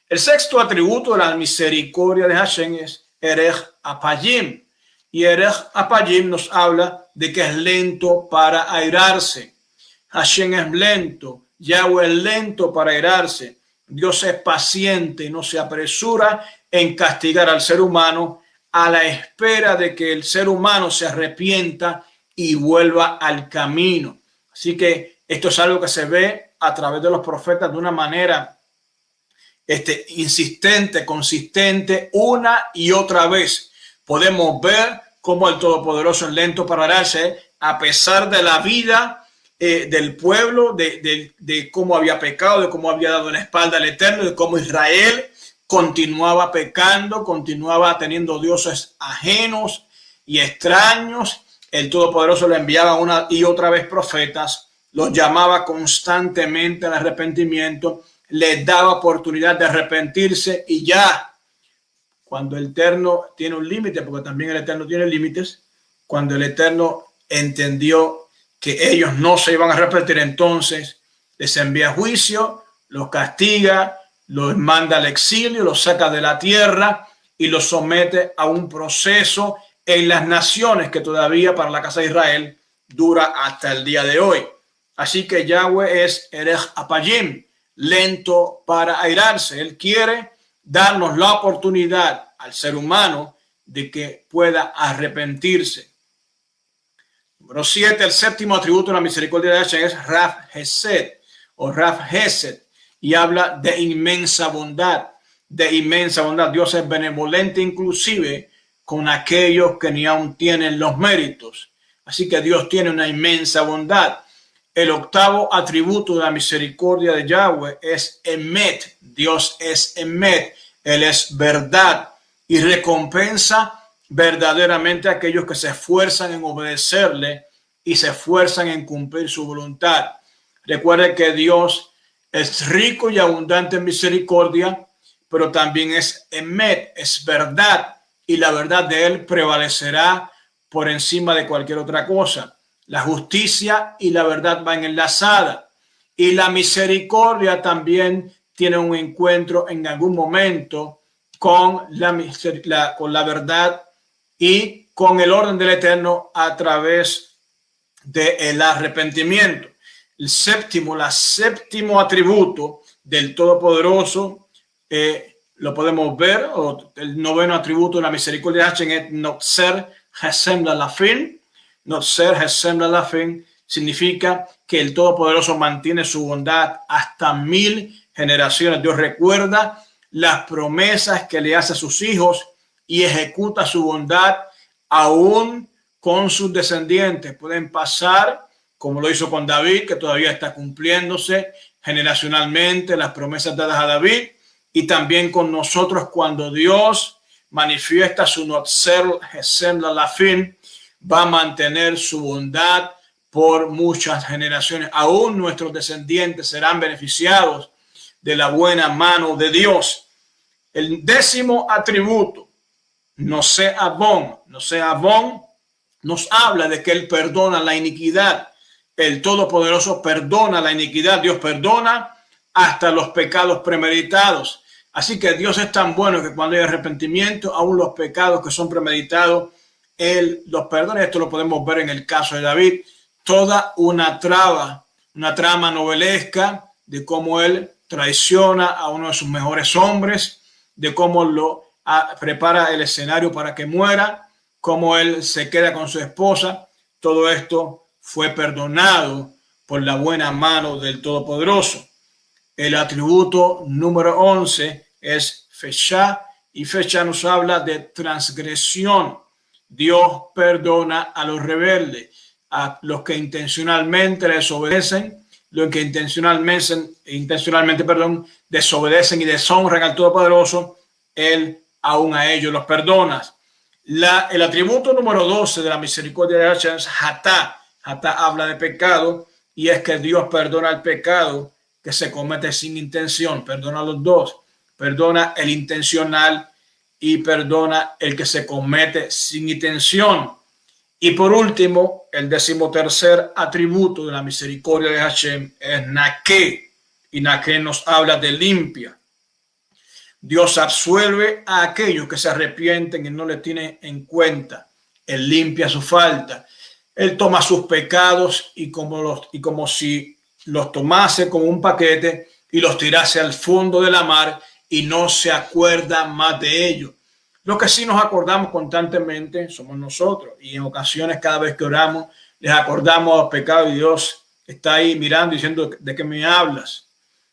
El sexto atributo de la misericordia de Hashem es Erech Apayim. Y Erech Apayim nos habla de que es lento para airarse. Hashem es lento, Yahweh es lento para airarse. Dios es paciente y no se apresura en castigar al ser humano a la espera de que el ser humano se arrepienta y vuelva al camino. Así que esto es algo que se ve a través de los profetas de una manera insistente, consistente, una y otra vez. Podemos ver cómo el Todopoderoso es lento para airarse, a pesar de la vida del pueblo, de cómo había pecado, de cómo había dado la espalda al Eterno, de cómo Israel continuaba pecando, continuaba teniendo dioses ajenos y extraños. El Todopoderoso le enviaba una y otra vez profetas, los llamaba constantemente al arrepentimiento, les daba oportunidad de arrepentirse y ya, cuando el Eterno tiene un límite, porque también el Eterno tiene límites, cuando el Eterno entendió que ellos no se iban a arrepentir, entonces les envía juicio, los castiga, los manda al exilio, los saca de la tierra y los somete a un proceso en las naciones que todavía para la casa de Israel dura hasta el día de hoy. Así que Yahweh es Erech Apayim, lento para airarse. Él quiere darnos la oportunidad al ser humano de que pueda arrepentirse. Número 7, el séptimo atributo de la misericordia de Hashem es Raf Hesed o Raf Hesed, y habla de inmensa bondad, de inmensa bondad. Dios es benevolente inclusive con aquellos que ni aún tienen los méritos. Así que Dios tiene una inmensa bondad. El octavo atributo de la misericordia de Yahweh es Emet. Dios es Emet. Él es verdad y recompensa verdaderamente a aquellos que se esfuerzan en obedecerle y se esfuerzan en cumplir su voluntad. Recuerde que Dios es rico y abundante en misericordia, pero también es Emet, es verdad, y la verdad de él prevalecerá por encima de cualquier otra cosa. La justicia y la verdad van enlazadas, y la misericordia también tiene un encuentro en algún momento con con la verdad y con el orden del Eterno a través del arrepentimiento. El séptimo atributo del Todopoderoso, lo podemos ver, o el noveno atributo de la misericordia de Hashem es Notzer Hesem Lalafin. Notzer Hesem Lalafin significa que el Todopoderoso mantiene su bondad hasta 1000 generaciones. Dios recuerda las promesas que le hace a sus hijos y ejecuta su bondad aún con sus descendientes. Pueden pasar, como lo hizo con David, que todavía está cumpliéndose generacionalmente las promesas dadas a David, y también con nosotros cuando Dios manifiesta su Notzer Hesem Lalafin, va a mantener su bondad por muchas generaciones. Aún nuestros descendientes serán beneficiados de la buena mano de Dios. El décimo atributo, Nosé Abón. Nosé Abón nos habla de que Él perdona la iniquidad. El Todopoderoso perdona la iniquidad. Dios perdona hasta los pecados premeditados. Así que Dios es tan bueno que cuando hay arrepentimiento, aún los pecados que son premeditados, Él los perdona. Esto lo podemos ver en el caso de David. Toda una trama novelesca de cómo él traiciona a uno de sus mejores hombres, de cómo lo prepara el escenario para que muera, cómo él se queda con su esposa. Todo esto fue perdonado por la buena mano del Todopoderoso. El atributo número 11 es Fechá, y Fechá nos habla de transgresión. Dios perdona a los rebeldes, a los que intencionalmente desobedecen, los que intencionalmente desobedecen y deshonran al Todopoderoso. Él aún a ellos los perdona. El atributo número 12 de la misericordia de Hashem es Hatá. Hatá habla de pecado, y es que Dios perdona el pecado que se comete sin intención. Perdona los dos. Perdona el intencional y perdona el que se comete sin intención. Y por último, el 13º atributo de la misericordia de Hashem es Naké. Y Naké nos habla de limpia. Dios absuelve a aquellos que se arrepienten y no le tienen en cuenta. Él limpia su falta. Él toma sus pecados y como si los tomase como un paquete y los tirase al fondo de la mar y no se acuerda más de ellos. Lo que sí nos acordamos constantemente somos nosotros, y en ocasiones cada vez que oramos les acordamos a los pecados y Dios está ahí mirando diciendo: ¿de qué me hablas?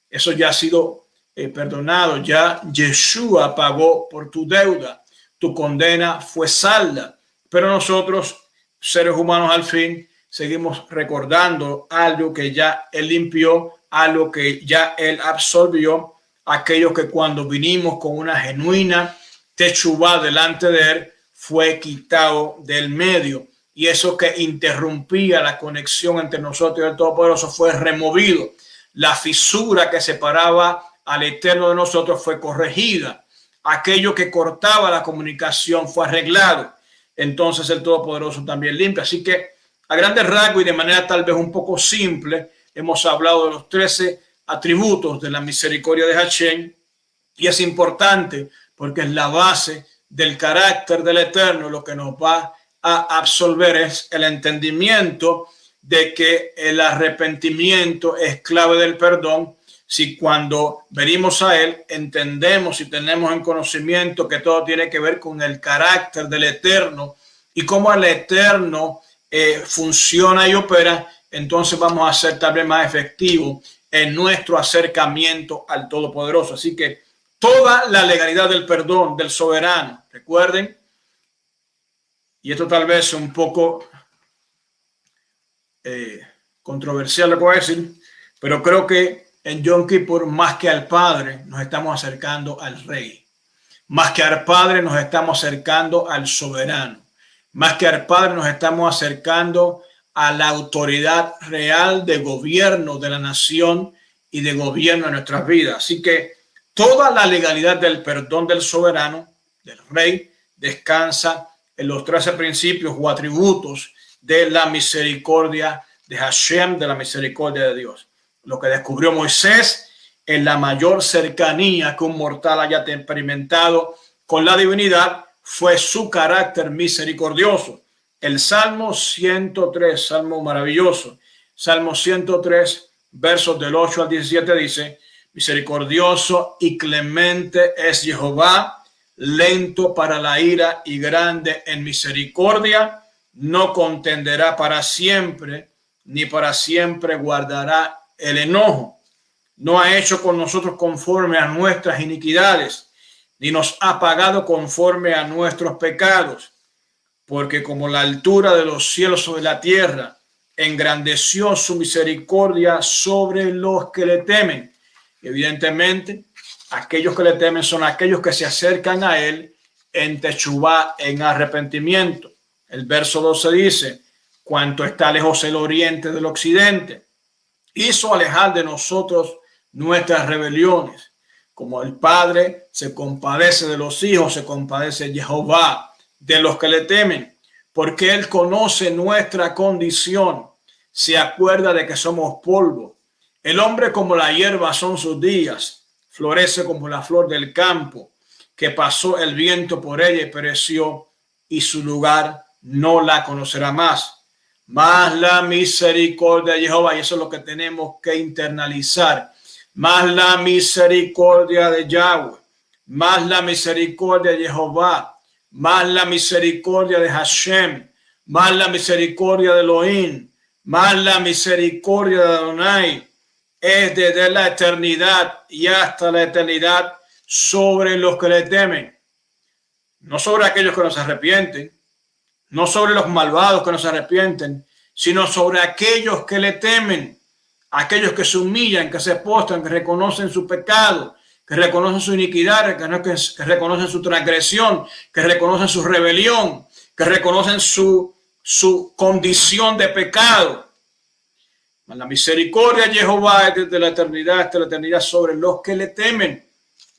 Eso ya ha sido perdonado. Ya Yeshua pagó por tu deuda, tu condena fue salda. Pero nosotros, seres humanos, al fin seguimos recordando algo que ya Él limpió, algo que ya Él absolvió, aquello que cuando vinimos con una genuina techubá delante de Él fue quitado del medio, y eso que interrumpía la conexión entre nosotros y el Todopoderoso fue removido. La fisura que separaba al Eterno de nosotros fue corregida. Aquello que cortaba la comunicación fue arreglado. Entonces el Todopoderoso también limpia. Así que a grandes rasgos y de manera tal vez un poco simple, hemos hablado de los 13 atributos de la misericordia de Hashem, y es importante porque es la base del carácter del Eterno. Lo que nos va a absolver es el entendimiento de que el arrepentimiento es clave del perdón. Si cuando venimos a Él entendemos y tenemos en conocimiento que todo tiene que ver con el carácter del Eterno y cómo el Eterno funciona y opera, entonces vamos a ser tal vez más efectivos en nuestro acercamiento al Todopoderoso. Así que toda la legalidad del perdón del soberano, recuerden, y esto tal vez es un poco controversial lo que voy a decir, pero creo que en Yom Kippur, más que al Padre, nos estamos acercando al Rey. Más que al Padre, nos estamos acercando al soberano. Más que al Padre, nos estamos acercando a la autoridad real de gobierno de la nación y de gobierno de nuestras vidas. Así que toda la legalidad del perdón del soberano, del Rey, descansa en los 13 principios o atributos de la misericordia de Hashem, de la misericordia de Dios. Lo que descubrió Moisés en la mayor cercanía que un mortal haya experimentado con la divinidad fue su carácter misericordioso. El Salmo 103, Salmo maravilloso, Salmo 103, versos del 8 al 17 dice: misericordioso y clemente es Jehová, lento para la ira y grande en misericordia, no contenderá para siempre, ni para siempre guardará el enojo. No ha hecho con nosotros conforme a nuestras iniquidades, ni nos ha pagado conforme a nuestros pecados, porque como la altura de los cielos sobre la tierra, engrandeció su misericordia sobre los que le temen. Evidentemente, aquellos que le temen son aquellos que se acercan a él en techubá, en arrepentimiento. El verso 12 dice: cuanto está lejos el oriente del occidente, hizo alejar de nosotros nuestras rebeliones. Como el Padre se compadece de los hijos, se compadece Jehová de los que le temen, porque él conoce nuestra condición, se acuerda de que somos polvo. El hombre como la hierba son sus días, florece como la flor del campo, que pasó el viento por ella y pereció, y su lugar no la conocerá más. Más la misericordia de Jehová, y eso es lo que tenemos que internalizar, más la misericordia de Yahweh, más la misericordia de Jehová, más la misericordia de Hashem, más la misericordia de Elohim, más la misericordia de Adonai, es desde la eternidad y hasta la eternidad sobre los que le temen. No sobre aquellos que no se arrepienten, no sobre los malvados que no se arrepienten, sino sobre aquellos que le temen, aquellos que se humillan, que se postran, que reconocen su pecado, que reconocen su iniquidad, que reconocen su transgresión, que reconocen su rebelión, que reconocen su condición de pecado. La misericordia de Jehová es desde la eternidad hasta la eternidad sobre los que le temen,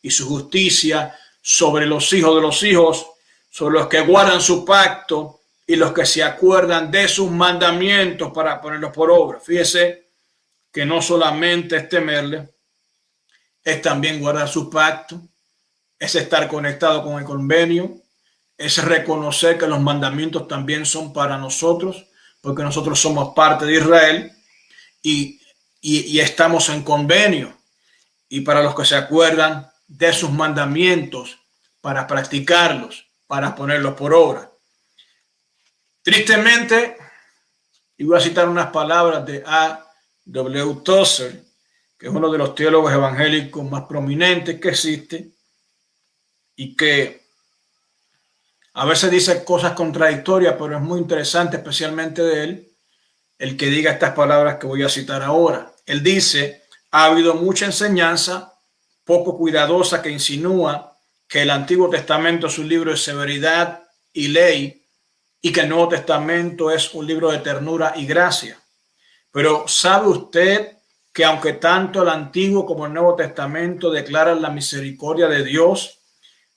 y su justicia sobre los hijos de los hijos, sobre los que guardan su pacto y los que se acuerdan de sus mandamientos para ponerlos por obra. Fíjese que no solamente es temerle, es también guardar su pacto, es estar conectado con el convenio, es reconocer que los mandamientos también son para nosotros, porque nosotros somos parte de Israel y estamos en convenio. Y para los que se acuerdan de sus mandamientos, para practicarlos, para ponerlos por obra. Tristemente, y voy a citar unas palabras de A. W. Tozer, que es uno de los teólogos evangélicos más prominentes que existe, y que a veces dice cosas contradictorias, pero es muy interesante, especialmente de él, el que diga estas palabras que voy a citar ahora. Él dice: ha habido mucha enseñanza poco cuidadosa que insinúa que el Antiguo Testamento es un libro de severidad y ley, y que el Nuevo Testamento es un libro de ternura y gracia. Pero ¿sabe usted que aunque tanto el Antiguo como el Nuevo Testamento declaran la misericordia de Dios,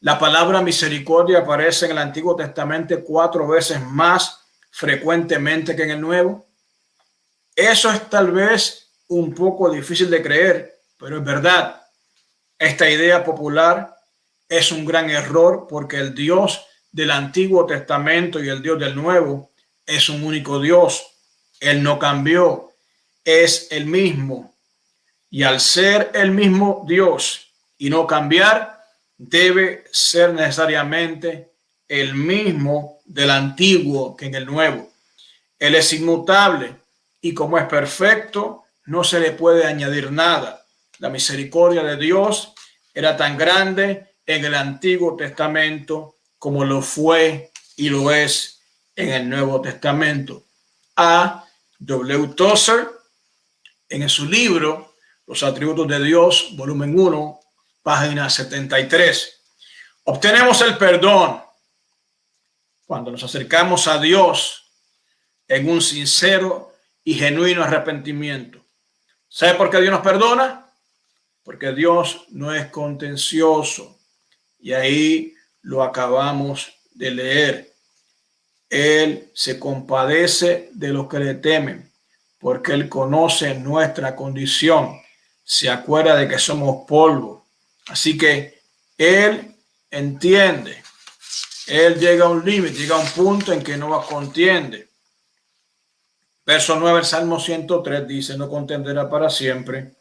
la palabra misericordia aparece en el Antiguo Testamento 4 veces más frecuentemente que en el Nuevo? Eso es tal vez un poco difícil de creer, pero es verdad. Esta idea popular es un gran error, porque el Dios del Antiguo Testamento y el Dios del Nuevo es un único Dios. Él no cambió, es el mismo. Y al ser el mismo Dios y no cambiar, debe ser necesariamente el mismo del Antiguo que en el Nuevo. Él es inmutable y como es perfecto, no se le puede añadir nada. La misericordia de Dios era tan grande en el Antiguo Testamento como lo fue y lo es en el Nuevo Testamento. A. W. Tozer, en su libro Los Atributos de Dios, volumen 1, página 73. Obtenemos el perdón cuando nos acercamos a Dios en un sincero y genuino arrepentimiento. ¿Sabe por qué Dios nos perdona? Porque Dios no es contencioso. Y ahí lo acabamos de leer. Él se compadece de los que le temen, porque Él conoce nuestra condición. Se acuerda de que somos polvo. Así que Él entiende. Él llega a un límite, llega a un punto en que no contiende. Verso 9, el Salmo 103 dice, no contenderá para siempre,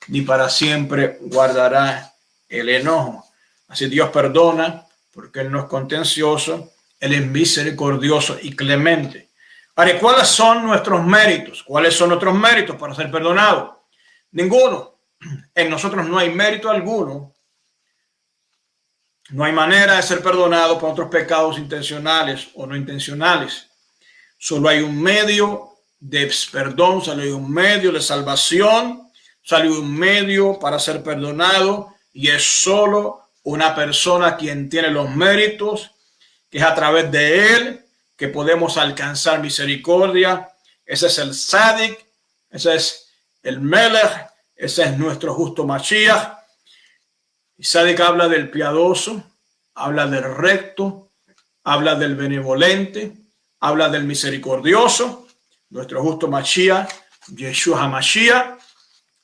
ni para siempre guardará el enojo. Así Dios perdona, porque Él no es contencioso, Él es misericordioso y clemente. Ahora, ¿cuáles son nuestros méritos? ¿Cuáles son nuestros méritos para ser perdonados? Ninguno. En nosotros no hay mérito alguno. No hay manera de ser perdonado por otros pecados intencionales o no intencionales. Solo hay un medio de perdón, solo hay un medio de salvación, solo hay un medio para ser perdonado y es solo una persona quien tiene los méritos, que es a través de él que podemos alcanzar misericordia. Ese es el Sadik, ese es el Melech, ese es nuestro justo Mashiach. Y Sadik habla del piadoso, habla del recto, habla del benevolente, habla del misericordioso. Nuestro justo Mashiach, Yeshua HaMashiach.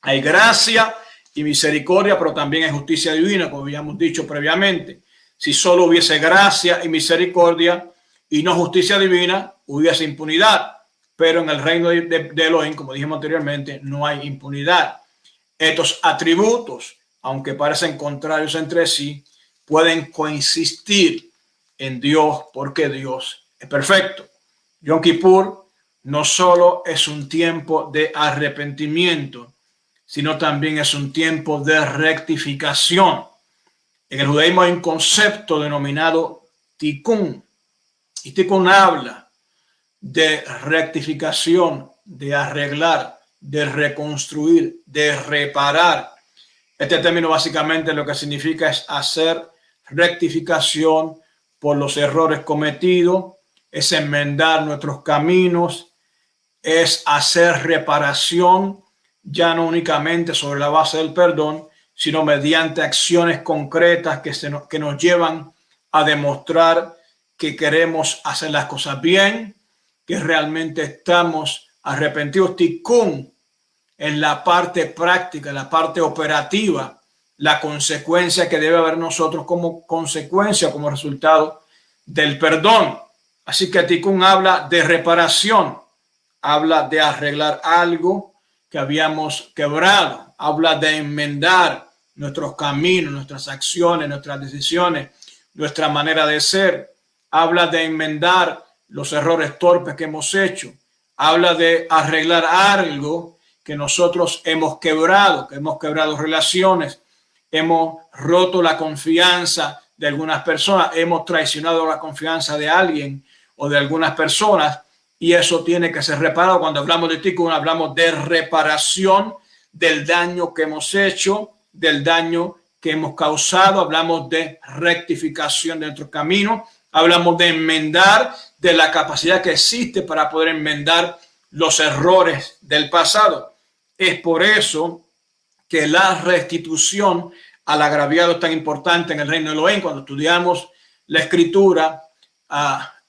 Hay gracia y misericordia, pero también hay justicia divina, como habíamos dicho previamente. Si solo hubiese gracia y misericordia y no justicia divina, hubiese impunidad. Pero en el reino de Elohim, como dijimos anteriormente, no hay impunidad. Estos atributos, aunque parecen contrarios entre sí, pueden coexistir en Dios porque Dios es perfecto. Yom Kippur no solo es un tiempo de arrepentimiento, sino también es un tiempo de rectificación. En el judaísmo hay un concepto denominado tikkun. Y tikkun habla de rectificación, de arreglar, de reconstruir, de reparar. Este término básicamente lo que significa es hacer rectificación por los errores cometidos, es enmendar nuestros caminos, es hacer reparación, ya no únicamente sobre la base del perdón, sino mediante acciones concretas que nos llevan a demostrar que queremos hacer las cosas bien, que realmente estamos arrepentidos. Tikkun en la parte práctica, en la parte operativa, la consecuencia que debe haber nosotros como consecuencia, como resultado del perdón. Así que Tikkun habla de reparación, habla de arreglar algo que habíamos quebrado, habla de enmendar nuestros caminos, nuestras acciones, nuestras decisiones, nuestra manera de ser, habla de enmendar los errores torpes que hemos hecho, habla de arreglar algo que nosotros hemos quebrado relaciones, hemos roto la confianza de algunas personas, hemos traicionado la confianza de alguien o de algunas personas, y eso tiene que ser reparado. Cuando hablamos de tikkun, hablamos de reparación del daño que hemos hecho, del daño que hemos causado, hablamos de rectificación de nuestro camino, hablamos de enmendar, de la capacidad que existe para poder enmendar los errores del pasado. Es por eso que la restitución al agraviado es tan importante en el reino de Elohim. Cuando estudiamos la escritura,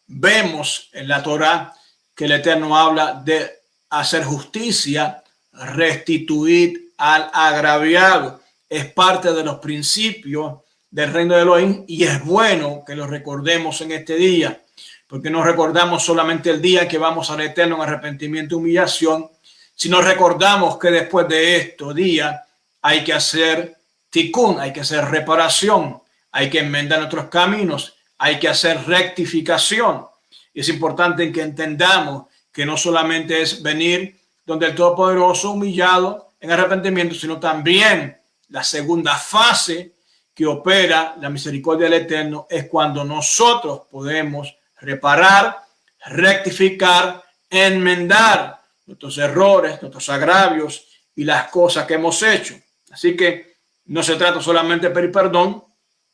vemos en la Torá que el Eterno habla de hacer justicia, restituir al agraviado. Es parte de los principios del reino de Elohim y es bueno que lo recordemos en este día, porque no recordamos solamente el día que vamos al Eterno en arrepentimiento y humillación, sino recordamos que después de estos días hay que hacer tikkun, hay que hacer reparación, hay que enmendar nuestros caminos, hay que hacer rectificación. Y es importante que entendamos que no solamente es venir donde el Todopoderoso humillado en arrepentimiento, sino también la segunda fase que opera la misericordia del Eterno es cuando nosotros podemos reparar, rectificar, enmendar nuestros errores, nuestros agravios y las cosas que hemos hecho. Así que no se trata solamente de pedir perdón,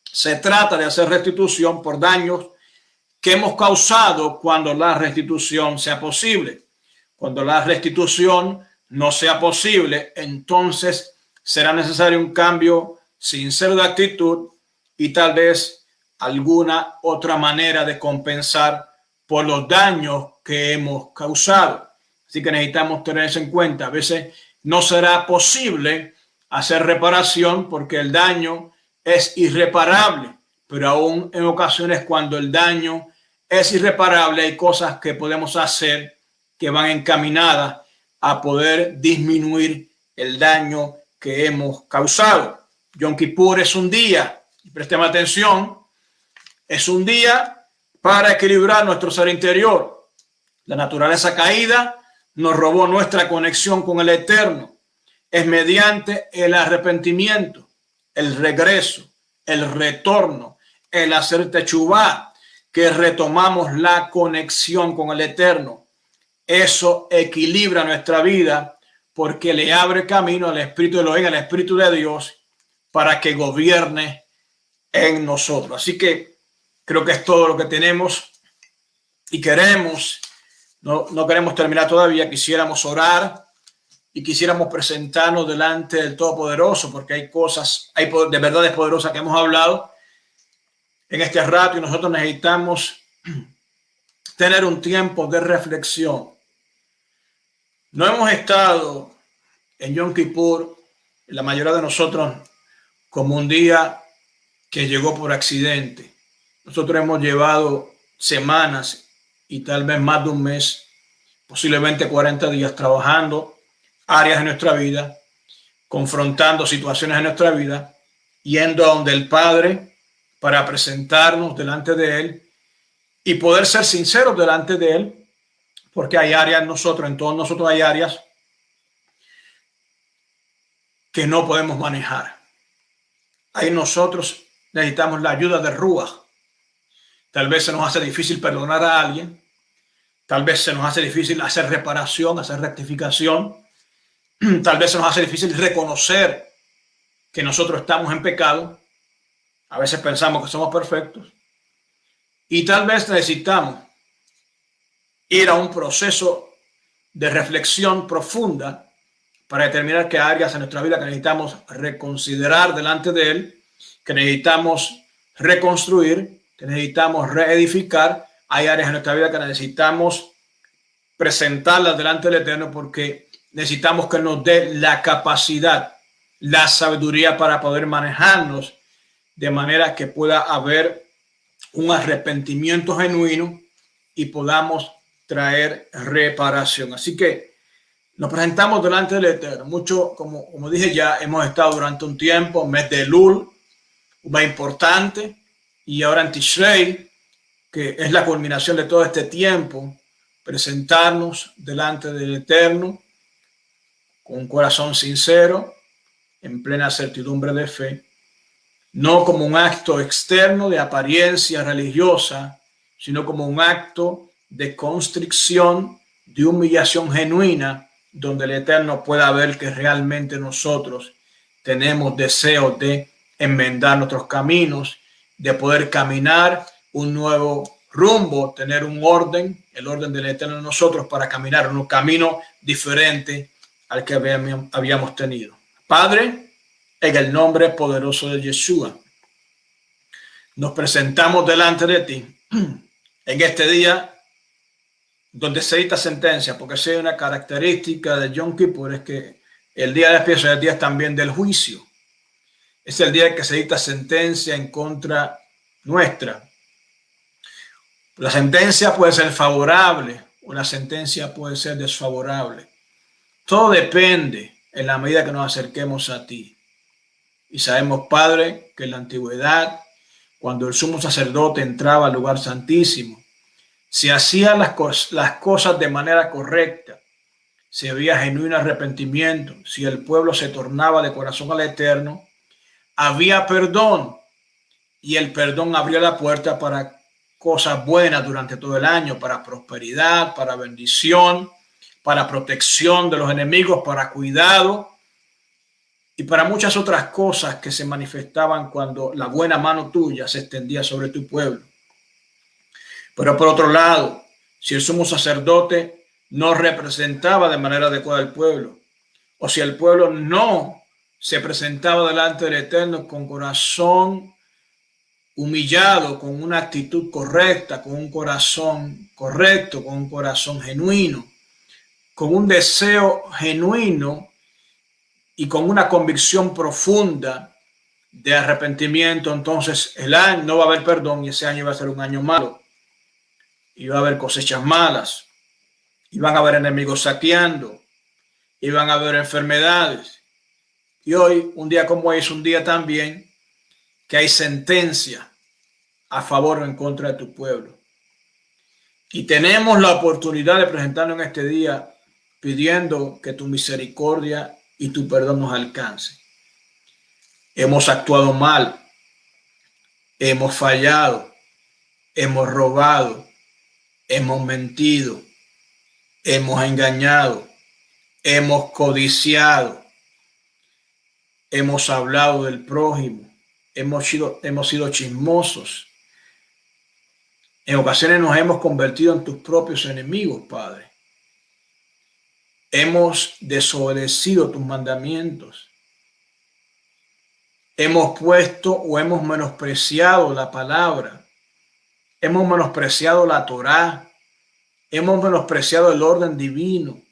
se trata de hacer restitución por daños que hemos causado cuando la restitución sea posible. Cuando la restitución no sea posible, entonces será necesario un cambio sincero de actitud y tal vez alguna otra manera de compensar por los daños que hemos causado. Así que necesitamos tener eso en cuenta. A veces no será posible hacer reparación porque el daño es irreparable, pero aún en ocasiones cuando el daño es irreparable, hay cosas que podemos hacer que van encaminadas a poder disminuir el daño que hemos causado. Yom Kippur es un día, y prestemos atención, es un día para equilibrar nuestro ser interior. La naturaleza caída nos robó nuestra conexión con el Eterno. Es mediante el arrepentimiento, el regreso, el retorno, el hacer techubá, que retomamos la conexión con el Eterno. Eso equilibra nuestra vida porque le abre camino al Espíritu de Elohim, al Espíritu de Dios, para que gobierne en nosotros. Así que creo que es todo lo que tenemos y queremos. No queremos terminar todavía. Quisiéramos orar y quisiéramos presentarnos delante del Todopoderoso, porque hay cosas, hay de verdades poderosas que hemos hablado en este rato y nosotros necesitamos tener un tiempo de reflexión. No hemos estado en Yom Kippur, la mayoría de nosotros, como un día que llegó por accidente. Nosotros hemos llevado semanas y tal vez más de un mes, posiblemente 40 días trabajando áreas de nuestra vida, confrontando situaciones de nuestra vida, yendo a donde el Padre para presentarnos delante de Él y poder ser sinceros delante de Él, porque hay áreas en todos nosotros hay áreas que no podemos manejar. Ahí nosotros necesitamos la ayuda de Ruach. Tal vez se nos hace difícil perdonar a alguien, tal vez se nos hace difícil hacer reparación, hacer rectificación, tal vez se nos hace difícil reconocer que nosotros estamos en pecado. A veces pensamos que somos perfectos y tal vez necesitamos ir a un proceso de reflexión profunda para determinar qué áreas en nuestra vida que necesitamos reconsiderar delante de Él, que necesitamos reconstruir, que necesitamos reedificar. Hay áreas en nuestra vida que necesitamos presentarlas delante del Eterno porque necesitamos que nos dé la capacidad, la sabiduría para poder manejarnos de manera que pueda haber un arrepentimiento genuino y podamos traer reparación. Así que nos presentamos delante del Eterno. Mucho, como dije ya, hemos estado durante un tiempo, mes de Elul, un mes importante, y ahora en Tishrei, que es la culminación de todo este tiempo, presentarnos delante del Eterno con un corazón sincero, en plena certidumbre de fe, no como un acto externo de apariencia religiosa, sino como un acto de constricción, de humillación genuina, donde el Eterno pueda ver que realmente nosotros tenemos deseo de enmendar nuestros caminos, de poder caminar un nuevo rumbo, tener un orden, el orden del Eterno en nosotros para caminar un camino diferente al que habíamos tenido. Padre, en el nombre poderoso de Yeshua, nos presentamos delante de ti en este día donde se dicta sentencia, porque si hay una característica de Yom Kippur es que el día de despierto es el día también del juicio. Es el día que se dicta sentencia en contra nuestra. La sentencia puede ser favorable o la sentencia puede ser desfavorable. Todo depende en la medida que nos acerquemos a ti. Y sabemos, Padre, que en la antigüedad, cuando el sumo sacerdote entraba al lugar santísimo, se hacían las cosas de manera correcta, si había genuino arrepentimiento, si el pueblo se tornaba de corazón al Eterno, había perdón y el perdón abría la puerta para cosas buenas durante todo el año, para prosperidad, para bendición, para protección de los enemigos, para cuidado y para muchas otras cosas que se manifestaban cuando la buena mano tuya se extendía sobre tu pueblo. Pero por otro lado, si el sumo sacerdote no representaba de manera adecuada al pueblo, o si el pueblo no se presentaba delante del Eterno con corazón humillado, con una actitud correcta, con un corazón correcto, con un corazón genuino, con un deseo genuino y con una convicción profunda de arrepentimiento, entonces el año no va a haber perdón y ese año va a ser un año malo. Y va a haber cosechas malas. Y van a haber enemigos saqueando. Y van a haber enfermedades. Y hoy, un día como hoy, es un día también que hay sentencia a favor o en contra de tu pueblo. Y tenemos la oportunidad de presentarnos en este día pidiendo que tu misericordia y tu perdón nos alcance. Hemos actuado mal, hemos fallado, hemos robado, hemos mentido, hemos engañado, hemos codiciado, hemos hablado del prójimo, hemos sido chismosos. En ocasiones nos hemos convertido en tus propios enemigos, Padre. Hemos desobedecido tus mandamientos. Hemos puesto o hemos menospreciado la palabra. Hemos menospreciado la Torá. Hemos menospreciado el orden divino.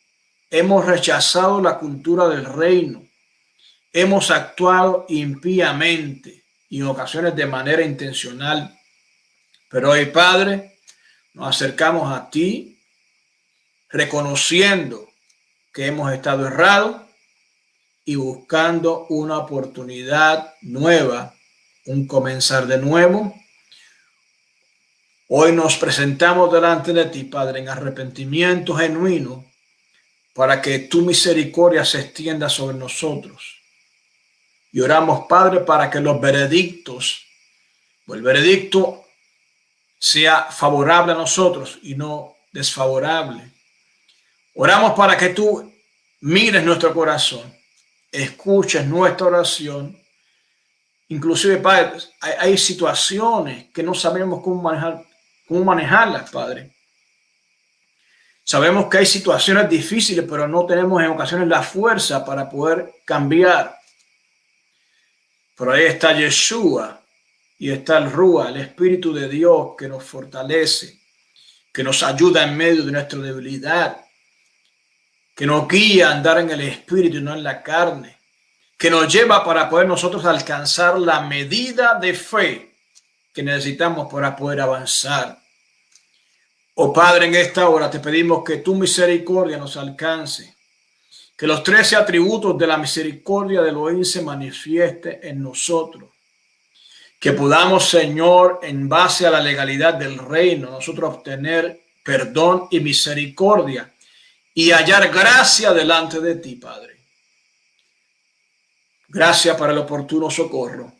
Hemos rechazado la cultura del reino. Hemos actuado impíamente y en ocasiones de manera intencional. Pero hoy, Padre, nos acercamos a ti reconociendo que hemos estado errados y buscando una oportunidad nueva, un comenzar de nuevo. Hoy nos presentamos delante de ti, Padre, en arrepentimiento genuino para que tu misericordia se extienda sobre nosotros. Y oramos, Padre, para que los veredictos o el veredicto sea favorable a nosotros y no desfavorable. Oramos para que tú mires nuestro corazón, escuches nuestra oración. Inclusive, Padre, hay situaciones que no sabemos cómo manejarlas, Padre. Sabemos que hay situaciones difíciles, pero no tenemos en ocasiones la fuerza para poder cambiar. Pero ahí está Yeshua. Y está el Rúa, el Espíritu de Dios que nos fortalece, que nos ayuda en medio de nuestra debilidad, que nos guía a andar en el Espíritu y no en la carne, que nos lleva para poder nosotros alcanzar la medida de fe que necesitamos para poder avanzar. Oh Padre, en esta hora te pedimos que tu misericordia nos alcance, que los 13 atributos de la misericordia de Elohim se manifieste en nosotros. Que podamos, Señor, en base a la legalidad del reino, nosotros obtener perdón y misericordia y hallar gracia delante de ti, Padre. Gracias para el oportuno socorro.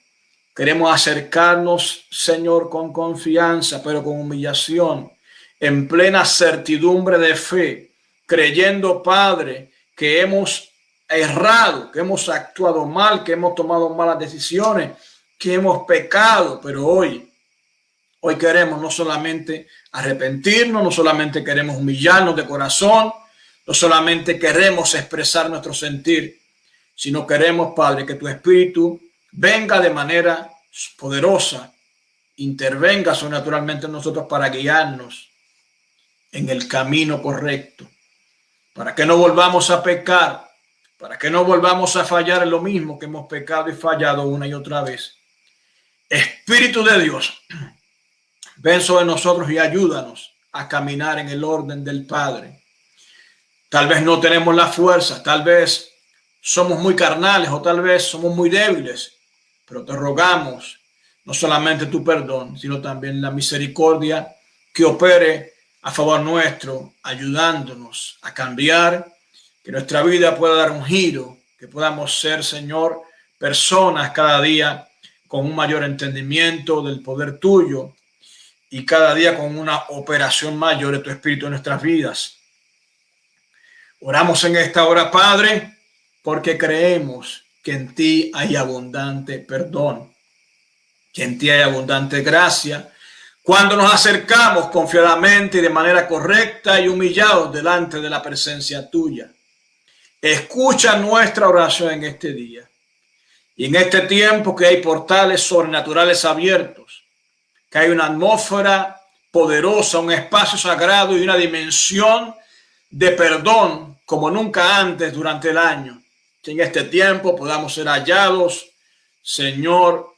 Queremos acercarnos, Señor, con confianza, pero con humillación, en plena certidumbre de fe, creyendo, Padre, que hemos errado, que hemos actuado mal, que hemos tomado malas decisiones, que hemos pecado, pero hoy queremos no solamente arrepentirnos, no solamente queremos humillarnos de corazón, no solamente queremos expresar nuestro sentir, sino queremos, Padre, que tu Espíritu venga de manera poderosa, intervenga sobrenaturalmente en nosotros para guiarnos en el camino correcto, para que no volvamos a pecar, para que no volvamos a fallar en lo mismo que hemos pecado y fallado una y otra vez. Espíritu de Dios, ven sobre nosotros y ayúdanos a caminar en el orden del Padre. Tal vez no tenemos la fuerza, tal vez somos muy carnales o tal vez somos muy débiles, pero te rogamos no solamente tu perdón, sino también la misericordia que opere a favor nuestro, ayudándonos a cambiar, que nuestra vida pueda dar un giro, que podamos ser, Señor, personas cada día con un mayor entendimiento del poder tuyo y cada día con una operación mayor de tu Espíritu en nuestras vidas. Oramos en esta hora, Padre, porque creemos que en ti hay abundante perdón, que en ti hay abundante gracia, cuando nos acercamos confiadamente y de manera correcta y humillados delante de la presencia tuya. Escucha nuestra oración en este día. Y en este tiempo que hay portales sobrenaturales abiertos, que hay una atmósfera poderosa, un espacio sagrado y una dimensión de perdón como nunca antes durante el año. Que en este tiempo podamos ser hallados, Señor,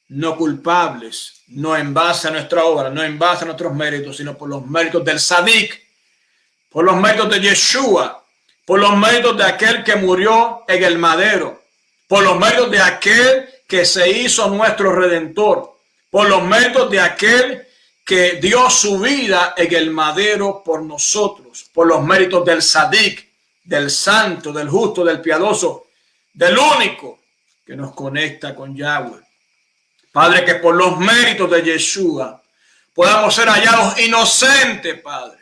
no culpables, no en base a nuestra obra, no en base a nuestros méritos, sino por los méritos del Sadik, por los méritos de Yeshua, por los méritos de aquel que murió en el madero, por los méritos de aquel que se hizo nuestro Redentor, por los méritos de aquel que dio su vida en el madero por nosotros, por los méritos del Sadik, del santo, del justo, del piadoso, del único que nos conecta con Yahweh. Padre, que por los méritos de Yeshua podamos ser hallados inocentes, Padre.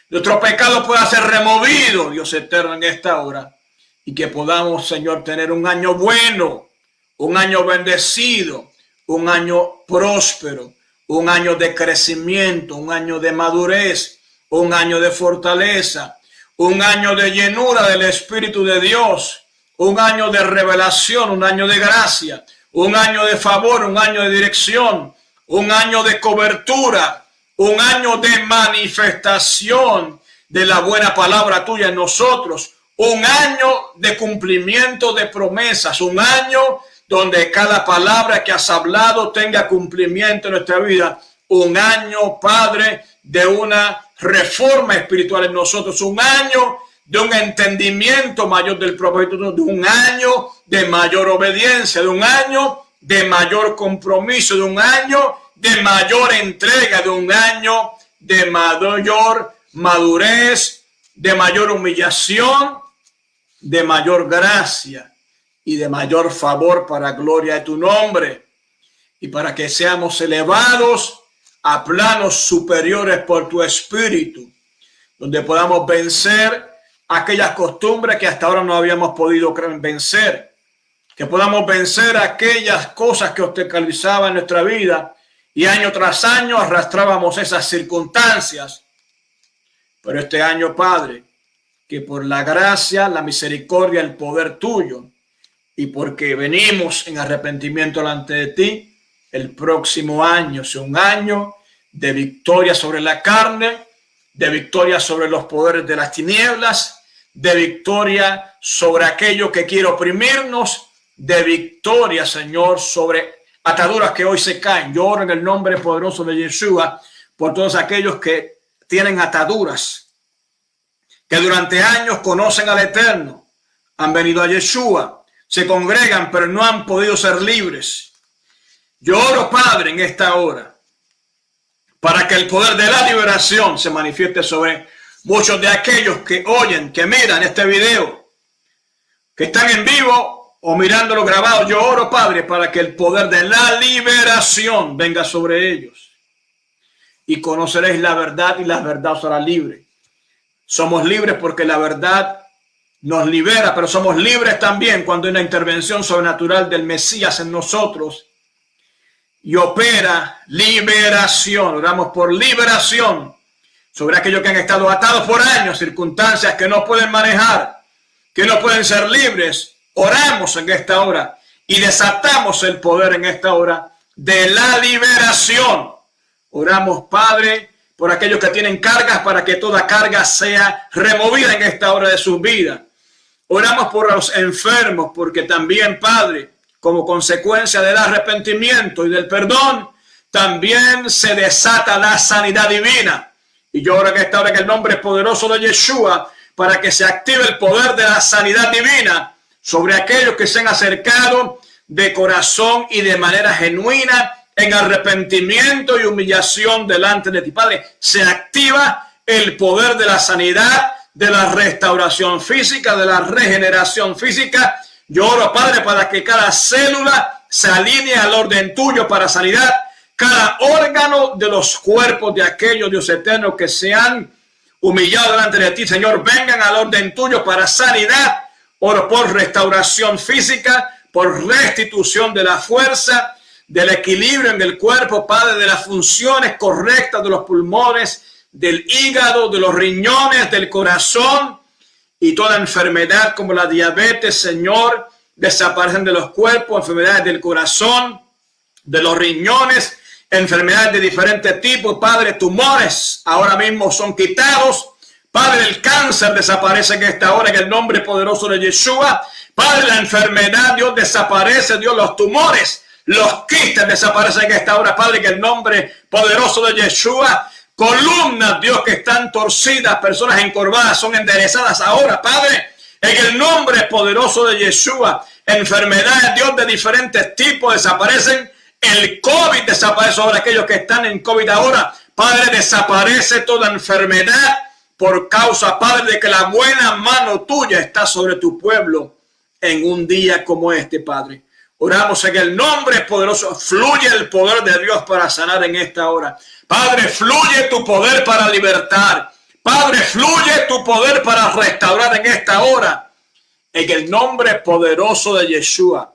Nuestro pecado pueda ser removido, Dios eterno, en esta hora. Y que podamos, Señor, tener un año bueno, un año bendecido, un año próspero, un año de crecimiento, un año de madurez, un año de fortaleza, un año de llenura del Espíritu de Dios, un año de revelación, un año de gracia, un año de favor, un año de dirección, un año de cobertura, un año de manifestación de la buena palabra tuya en nosotros, un año de cumplimiento de promesas, un año donde cada palabra que has hablado tenga cumplimiento en nuestra vida, un año, Padre, de una reforma espiritual en nosotros, un año de un entendimiento mayor del propósito, de un año de mayor obediencia, de un año de mayor compromiso, de un año de mayor entrega, de un año de mayor madurez, de mayor humillación, de mayor gracia y de mayor favor para gloria de tu nombre, y para que seamos elevados a planos superiores por tu Espíritu, donde podamos vencer aquellas costumbres que hasta ahora no habíamos podido vencer, que podamos vencer aquellas cosas que obstaculizaban nuestra vida y año tras año arrastrábamos esas circunstancias. Pero este año, Padre, que por la gracia, la misericordia, el poder tuyo, y porque venimos en arrepentimiento delante de ti, el próximo año sea un año de victoria sobre la carne, de victoria sobre los poderes de las tinieblas, de victoria sobre aquello que quiere oprimirnos, de victoria, Señor, sobre ataduras que hoy se caen. Yo oro en el nombre poderoso de Yeshua por todos aquellos que tienen ataduras, que durante años conocen al Eterno, han venido a Yeshua, se congregan, pero no han podido ser libres. Yo oro, Padre, en esta hora, para que el poder de la liberación se manifieste sobre muchos de aquellos que oyen, que miran este video, que están en vivo o mirándolo grabado. Yo oro, Padre, para que el poder de la liberación venga sobre ellos. Y conoceréis la verdad y la verdad os hará libre. Somos libres porque la verdad nos libera, pero somos libres también cuando hay una intervención sobrenatural del Mesías en nosotros y opera liberación. Oramos por liberación sobre aquellos que han estado atados por años, circunstancias que no pueden manejar, que no pueden ser libres. Oramos en esta hora y desatamos el poder en esta hora de la liberación. Oramos, Padre, por aquellos que tienen cargas, para que toda carga sea removida en esta hora de su vida. Oramos por los enfermos, porque también, Padre, como consecuencia del arrepentimiento y del perdón, también se desata la sanidad divina. Y yo oro en esta hora en el nombre poderoso de Yeshua, para que se active el poder de la sanidad divina sobre aquellos que se han acercado de corazón y de manera genuina en arrepentimiento y humillación delante de ti. Padre, se activa el poder de la sanidad, de la restauración física, de la regeneración física. Yo oro, Padre, para que cada célula se alinee al orden tuyo para sanidad. Cada órgano de los cuerpos de aquellos, Dios eterno, que se han humillado delante de ti, Señor, vengan al orden tuyo para sanidad. Oro por restauración física, por restitución de la fuerza, del equilibrio en el cuerpo, Padre, de las funciones correctas de los pulmones, del hígado, de los riñones, del corazón, y toda enfermedad como la diabetes, Señor, desaparecen de los cuerpos, enfermedades del corazón, de los riñones, enfermedades de diferentes tipos, Padre, tumores ahora mismo son quitados. Padre, el cáncer desaparece en esta hora en el nombre poderoso de Yeshua. Padre, la enfermedad, Dios, desaparece, Dios, los tumores, los quistes desaparecen en esta hora, Padre, que el nombre poderoso de Yeshua, columnas, Dios, que están torcidas, personas encorvadas, son enderezadas ahora, Padre, en el nombre poderoso de Yeshua. Enfermedades, Dios, de diferentes tipos desaparecen. El COVID desaparece sobre aquellos que están en COVID ahora. Padre, desaparece toda enfermedad por causa, Padre, de que la buena mano tuya está sobre tu pueblo en un día como este, Padre. Oramos en el nombre poderoso. Fluye el poder de Dios para sanar en esta hora. Padre, fluye tu poder para libertar. Padre, fluye tu poder para restaurar en esta hora. En el nombre poderoso de Yeshua.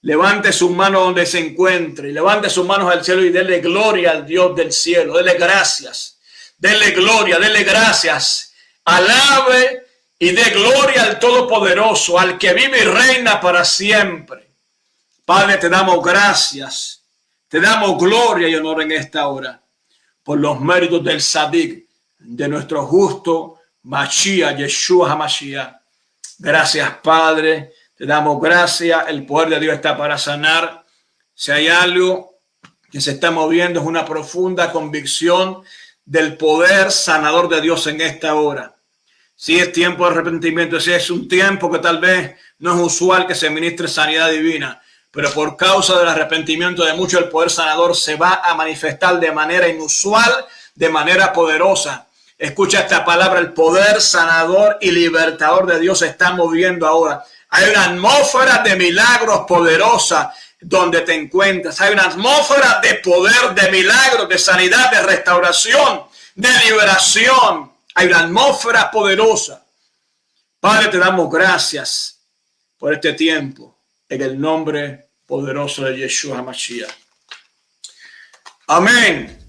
Levante sus manos donde se encuentre. Levante sus manos al cielo y dele gloria al Dios del cielo. Dele gracias. Dele gloria, dele gracias. Alabe y dé gloria al Todopoderoso, al que vive y reina para siempre. Padre, te damos gracias. Te damos gloria y honor en esta hora. Por los méritos del Sadik, de nuestro justo Mashiach, Yeshua HaMashiach. Gracias, Padre. Te damos gracias. El poder de Dios está para sanar. Si hay algo que se está moviendo, es una profunda convicción del poder sanador de Dios en esta hora. Si es tiempo de arrepentimiento, si es un tiempo que tal vez no es usual que se ministre sanidad divina, pero por causa del arrepentimiento de muchos, el poder sanador se va a manifestar de manera inusual, de manera poderosa. Escucha esta palabra: el poder sanador y libertador de Dios se está moviendo ahora. Hay una atmósfera de milagros poderosa donde te encuentras. Hay una atmósfera de poder, de milagros, de sanidad, de restauración, de liberación. Hay una atmósfera poderosa. Padre, te damos gracias por este tiempo en el nombre poderoso de Yeshua HaMashiach. Amén.